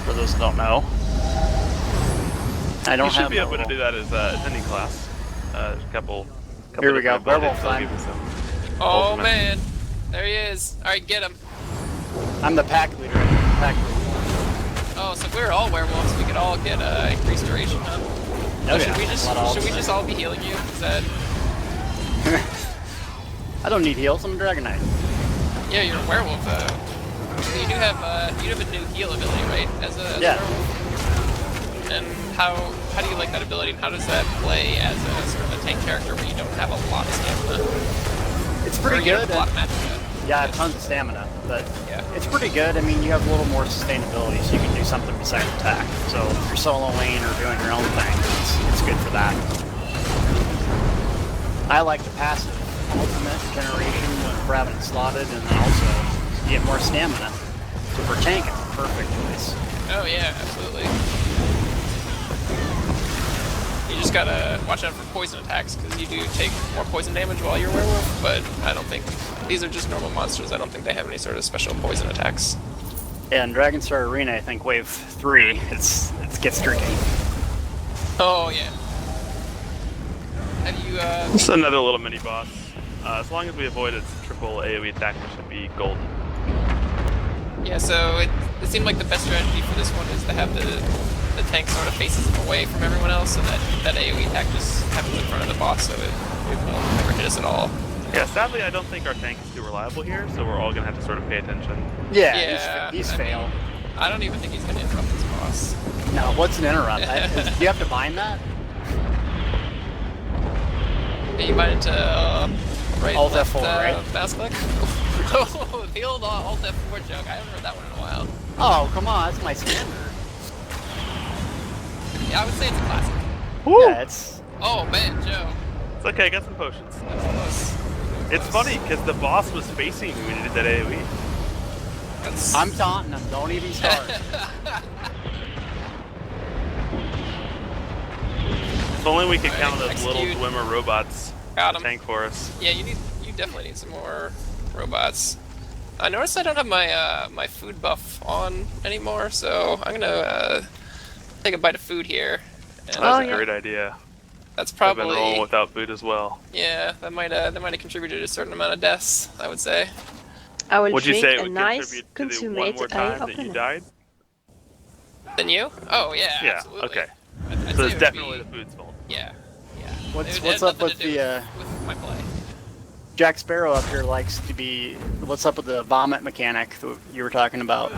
For those who don't know. I don't You should have be able to level. do that as any class. A couple Here we go, different werewolf abilities, time. so give you some Oh ultimate. man, there he is. All right, get him. I'm the pack leader. Pack leader. Oh, so if we were all werewolves, we could all get increased duration, huh? Oh, Should yeah. we A lot of should we ultimate. just all be healing you? Is that? I don't need heals. I'm a Dragon Knight. Yeah, you're a werewolf. You do have a new heal ability, right? As a Yeah. werewolf. And how do you like that ability? And how does that play as a sort of a tank character where you don't have a lot of stamina? It's Or pretty you have good. a lot of magic. Yeah, I have tons of stamina, but Yeah. it's pretty good. I mean, you have a little more sustainability, so you can do something besides attack. So if you're soloing or doing your own thing, it's good for that. I like the passive ultimate generation when we're having it slotted, and then also you get more stamina. So for tank, it's a perfect choice. Oh yeah, absolutely. You just gotta watch out for poison attacks, because you do take more poison damage while you're a werewolf, but I don't think... These are just normal monsters, I don't think they have any sort of special poison attacks. Yeah, in Dragonstar Arena, I think Wave 3, it gets tricky. Oh yeah. Have you, Just another little mini boss. As long as we avoid its triple AoE attack, we should be golden. Yeah, so it seemed like the best strategy for this one is to have the tank sort of faces away from everyone else, and that AoE attack just happens in front of the boss, so it won't ever hit us at all. Yeah, sadly, I don't think our tank is too reliable here, so we're all gonna have to sort of pay attention. Yeah, he's I mean, fail. I don't even think he's gonna interrupt this boss. No, what's an interrupt? Do you have to bind that? Yeah, you might into right, Alt left, F4, right? mouse click. Oh, the old Alt F4 joke. I haven't heard that one in a while. Oh, come on, that's my standard. Yeah, I would say it's a classic. Yeah, it's... Oh man, Joe. It's okay, I got some potions. That's close. It's funny, because the boss was facing me when you did that AoE. I'm taunting him, don't even start. If only we could Alright, count those little execute. Dwemer robots Got 'em. tank for us. Yeah, you definitely need some more robots. I noticed I don't have my my food buff on anymore, so I'm gonna take a bite of food here. And That's a great idea. That's I've probably been rolling without food as well. yeah. That might have contributed a certain amount of deaths, I would say. I will Would you drink say it a would nice contribute to the one consummate more time that you open it. died? Than you? Oh yeah, Yeah, absolutely. okay. I'd say So it it's would definitely be- the food's fault. Yeah, yeah. What's It had up nothing with to do the with my play? Jack Sparrow up here likes to be... What's up with the vomit mechanic that you were talking about?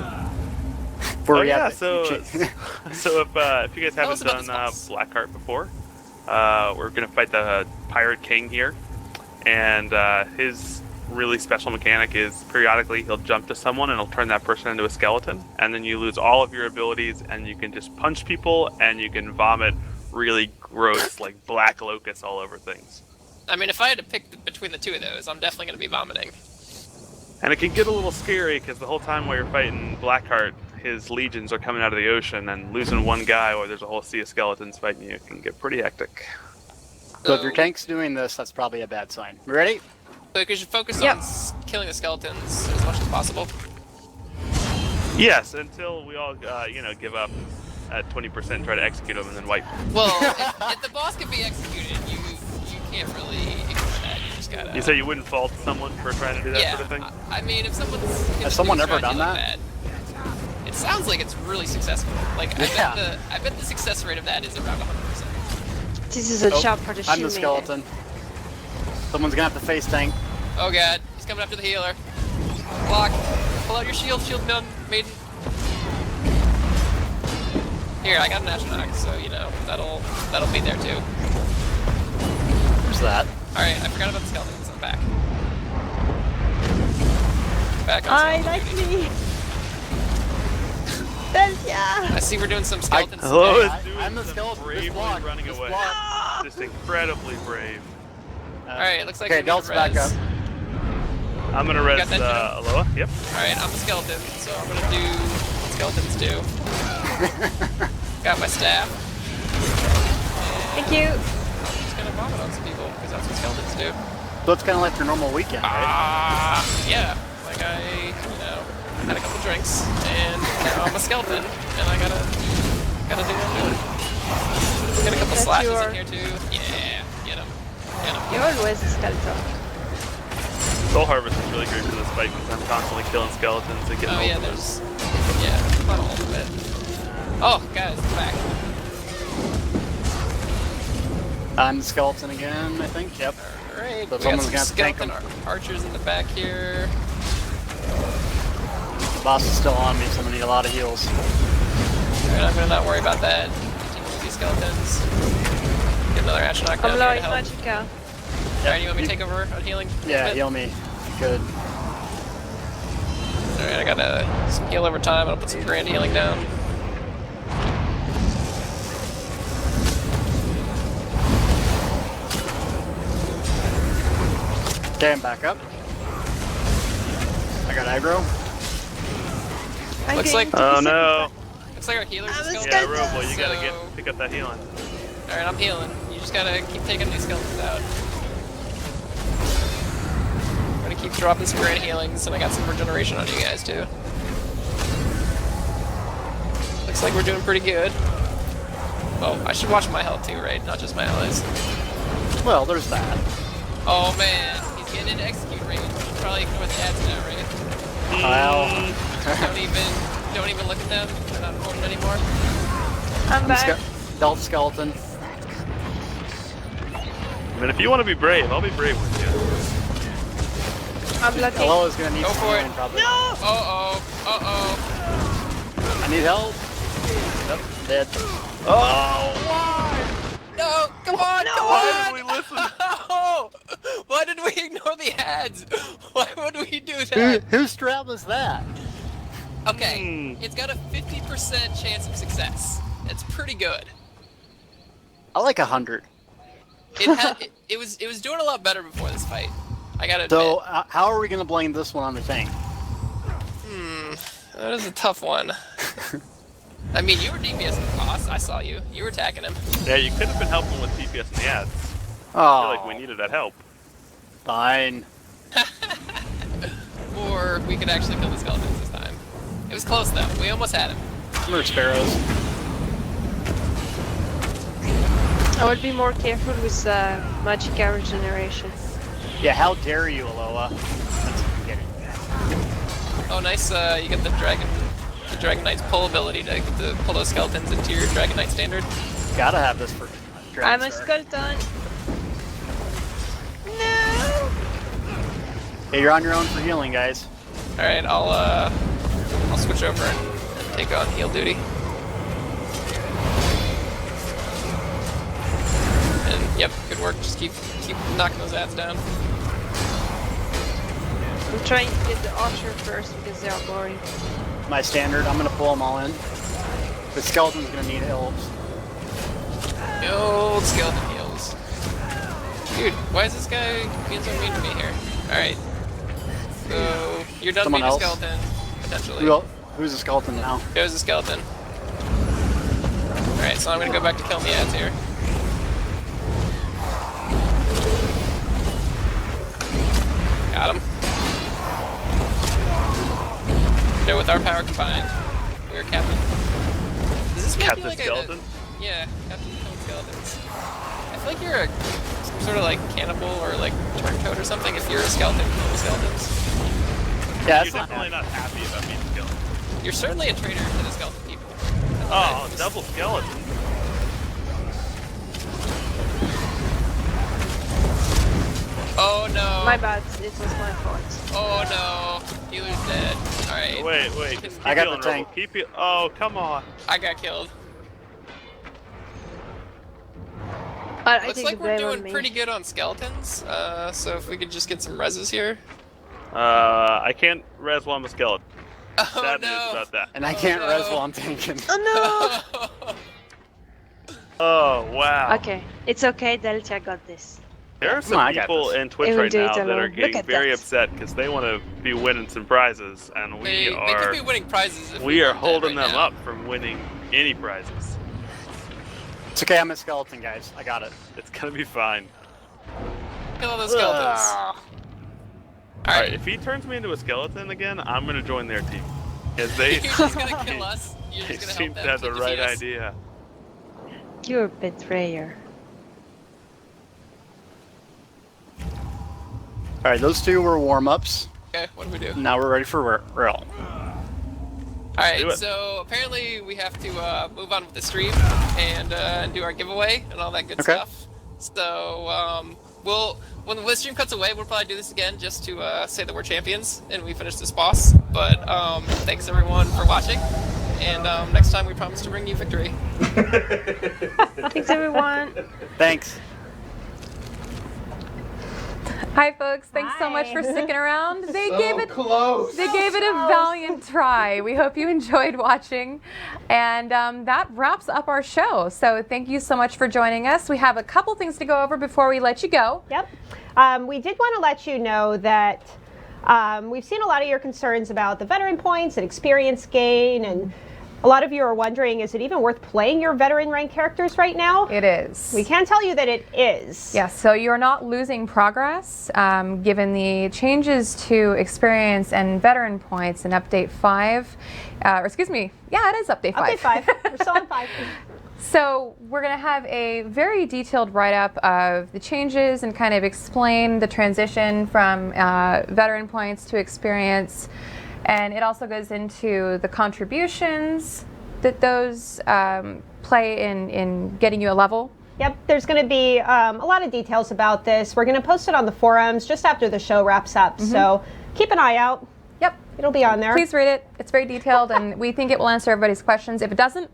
Oh yeah, so if you guys Tell us haven't about done this boss. Blackheart before, we're gonna fight the Pirate King here, and his really special mechanic is periodically he'll jump to someone and he'll turn that person into a skeleton, and then you lose all of your abilities, and you can just punch people, and you can vomit really gross like black locusts all over things. I mean, if I had to pick between the two of those, I'm definitely gonna be vomiting. And it can get a little scary because the whole time while you're fighting Blackheart, his legions are coming out of the ocean, and losing one guy or there's a whole sea of skeletons fighting you can get pretty hectic. So if your tank's doing this, that's probably a bad sign. You ready? So you should focus on killing the skeletons as much as possible. Yes, until we all, give up at 20% and try to execute them and then wipe. Well, if the boss can be executed, you can't really ignore that. You just gotta. You say you wouldn't fault someone for trying to do that yeah, sort of thing? I mean, if someone's Has someone ever trying to done do that? It sounds like it's really successful. Like I bet the success rate of that is around 100%. This is a job for the I'm the shoemaker. skeleton. Someone's gonna have to face tank. Oh god, he's coming after the healer. Block. Pull out your shield, maiden. Here, I got an Astronaut, so that'll be there too. Where's that? Alright, I forgot about the skeletons in the back. Back on I skeleton like duty. me. Yeah. I see we're doing some skeletons Hello today. is doing I'm the some skeleton. This bravely block, running this away. block. Just incredibly brave. Alright, looks like Okay, we need Delt's a back res. up. I'm gonna res got that, Joe? Aloha. Yep. Alright, I'm the skeleton, so I'm gonna do what skeletons do. Got my staff. Thank you. I'm just gonna vomit on some people, because that's what skeletons do. So it's kind of like your normal weekend, right? Yeah. Like I had a couple drinks, and now I'm a skeleton, and I gotta do what I'm doing. Got a couple That's slashes your- in here too. Yeah, get them. You're always a skeleton. Soul Harvest is really great for this fight because I'm constantly killing skeletons and getting Oh yeah, ultimates. there's not all of it. Oh, guys, it's back. I'm the skeleton again, I think. Yep. Alright, So we got someone's some gonna have to tank skeleton him. archers in the back here. The boss is still on me, so I'm gonna need a lot of heals. Alright, I'm gonna not worry about that. Continue with these skeletons. Get another action knockdown I'm here low to in help. magicka. Alright, you want me to take over on healing? Yeah, heal me. Good. Alright, I gotta heal over time. I'll put some grand healing down. Okay, I'm back up. I got aggro. Looks like Oh no! looks like our healers are skeletons. Yeah, Robo, you gotta so- pick up that healing. Alright, I'm healing. You just gotta keep taking these skeletons out. I'm gonna keep dropping some grand healings, and I got some regeneration on you guys too. Looks like we're doing pretty good. Oh, I should watch my health too, right? Not just my allies. Well, there's that. Oh man, he's getting into execute range. Probably ignore the ads now, right? Well, Don't even look at them. They're not important anymore. I'm back. Dealt skeleton. I mean, if you want to be brave, I'll be brave with you. I'm lucky. Hello is gonna need Go some for it. healing, probably. No! Uh-oh. I need help. Yep, dead. Oh, why? No, come on, come Why on! did we listen? No! Why did we ignore the ads? Why would we do that? Whose strat was that? Okay, it's got a 50% chance of success. It's pretty good. I like 100. It was doing a lot better before this fight. I gotta admit. So, how are we gonna blame this one on the tank? That is a tough one. I mean, you were DPS in the boss. I saw you. You were attacking him. Yeah, you could have been helping with DPS in the ads. I Oh, feel like we needed that help. fine. Or we could actually kill the skeletons this time. It was close though. We almost had him. Murder sparrows. I would be more careful with magicka regeneration. Yeah, how dare you, Alola? That's kidding. Oh, nice. You get the Dragon Knight's pull ability to pull those skeletons into your Dragon Knight standard. Gotta have this for I'm a Dragon Star. skeleton. No! Hey, you're on your own for healing, guys. All right, I'll switch over and take on heal duty. And yep, good work. Just keep knocking those ads down. I'm trying to get the archer first because they are boring. My standard, I'm gonna pull them all in. The skeleton's gonna need elves. Old skeleton heals. Dude, why is this guy being so mean to me here? Alright. So, you're done Someone being else? a skeleton, potentially. Who's a skeleton now? There's a skeleton. Alright, so I'm gonna go back to killing the ads here. Got him. So with our power combined, we're Captain. Does this make Captain you like Skeleton? Yeah, Captain Killing Skeletons. I feel like you're some sort of like cannibal or like turncoat or something if you're a skeleton killing skeletons. Yeah, You're definitely not happy about being skeleton. You're certainly a traitor to the skeleton people. Oh, double skeleton. Oh no. My bad, it was my fault. Oh no. Healer's dead. Alright. Wait. Just keep I got healing, the tank. Robo. Keep it. Oh, come on. I got killed. I Looks take like the we're blame on doing me. pretty good on skeletons. So if we could just get some reses here. I can't res while I'm a skeleton. Oh Sad no. news about that. And I can't no. res while I'm tanking. Oh Oh, wow. no! Okay, it's okay, Delta got this. There are Come some on, I got people this. in Twitch It will right do it now that alone. are Look getting at very that. upset because they want to be winning some prizes, and They could are be winning prizes if we are weren't dead holding right them now. up from winning any prizes. It's okay, I'm a skeleton, guys. I got it. It's gonna be fine. Kill all those skeletons. Ugh. Alright, if he turns me into a skeleton again, I'm gonna join their team. Because they You're just gonna kill us. You're they just gonna seem help to have them the to right defeat us. idea. You're a betrayer. All right, those two were warm-ups. Okay, what do we do? Now we're ready for real. All right, so apparently we have to move on with the stream and do our giveaway and all that good stuff. So when the stream cuts away, we'll probably do this again just to say that we're champions and we finished this boss. But thanks everyone for watching, and next time we promise to bring you victory. Thanks everyone. Thanks. Hi folks, thanks so much for sticking around. They So gave it close. They gave it a valiant try. We hope you enjoyed watching, and that wraps up our show. So thank you so much for joining us. We have a couple things to go over before we let you go. Yep. We did want to let you know that we've seen a lot of your concerns about the veteran points and experience gain, and a lot of you are wondering, is it even worth playing your veteran rank characters right now? It is. We can tell you that it is. Yes, so you're not losing progress given the changes to experience and veteran points in Update 5. Or excuse me, yeah, it is Update 5. Update 5. We're still on 5. So we're going to have a very detailed write-up of the changes and kind of explain the transition from veteran points to experience. And it also goes into the contributions that those play in getting you a level. Yep, there's going to be a lot of details about this. We're going to post it on the forums just after the show wraps up. So keep an eye out. Yep. It'll be on there. Please read it. It's very detailed, and we think it will answer everybody's questions. If it doesn't,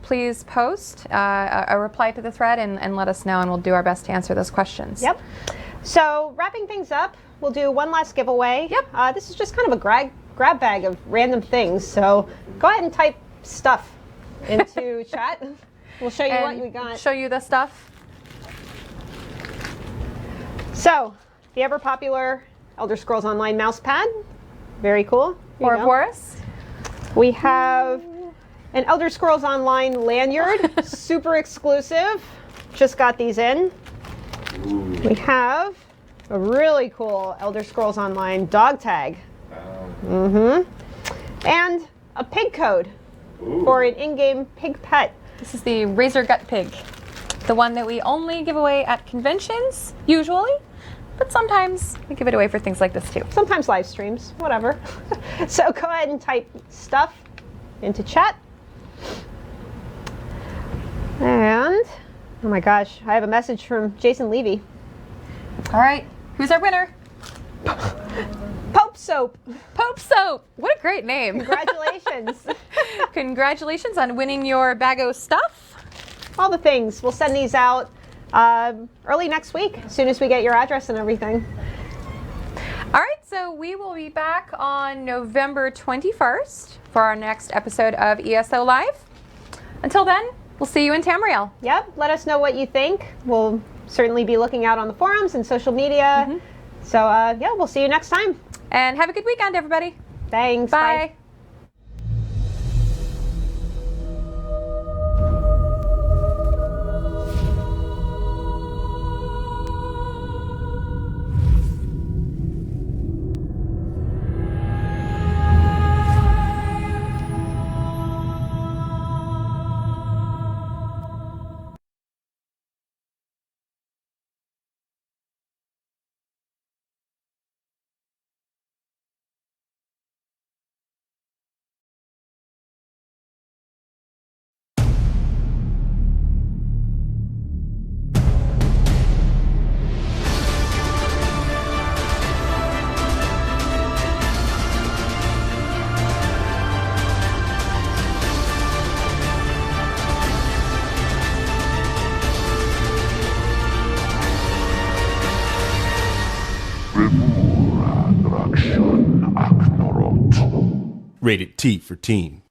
please post a reply to the thread and let us know, and we'll do our best to answer those questions. Yep. So wrapping things up, we'll do one last giveaway. Yep. This is just kind of a grab bag of random things. So go ahead and type stuff into chat. We'll show you what we got. Show you the stuff. So the ever popular Elder Scrolls Online mouse pad. Very cool. Ouroboros. We have an Elder Scrolls Online lanyard, super exclusive. Just got these in. We have a really cool Elder Scrolls Online dog tag. And a pig code for an in-game pig pet. This is the Razor Gut Pig, the one that we only give away at conventions, usually, but sometimes we give it away for things like this too. Sometimes live streams, whatever. So go ahead and type stuff into chat. And, oh my gosh, I have a message from Jason Levy. All right, who's our winner? Pope Soap. Pope Soap. What a great name. Congratulations. Congratulations on winning your bag of stuff. All the things. We'll send these out early next week, as soon as we get your address and everything. All right, so we will be back on November 21st for our next episode of ESO Live. Until then, we'll see you in Tamriel. Yep, let us know what you think. We'll certainly be looking out on the forums and social media. So, yeah, we'll see you next time. And have a good weekend, everybody. Thanks. Bye. Rated T for teen.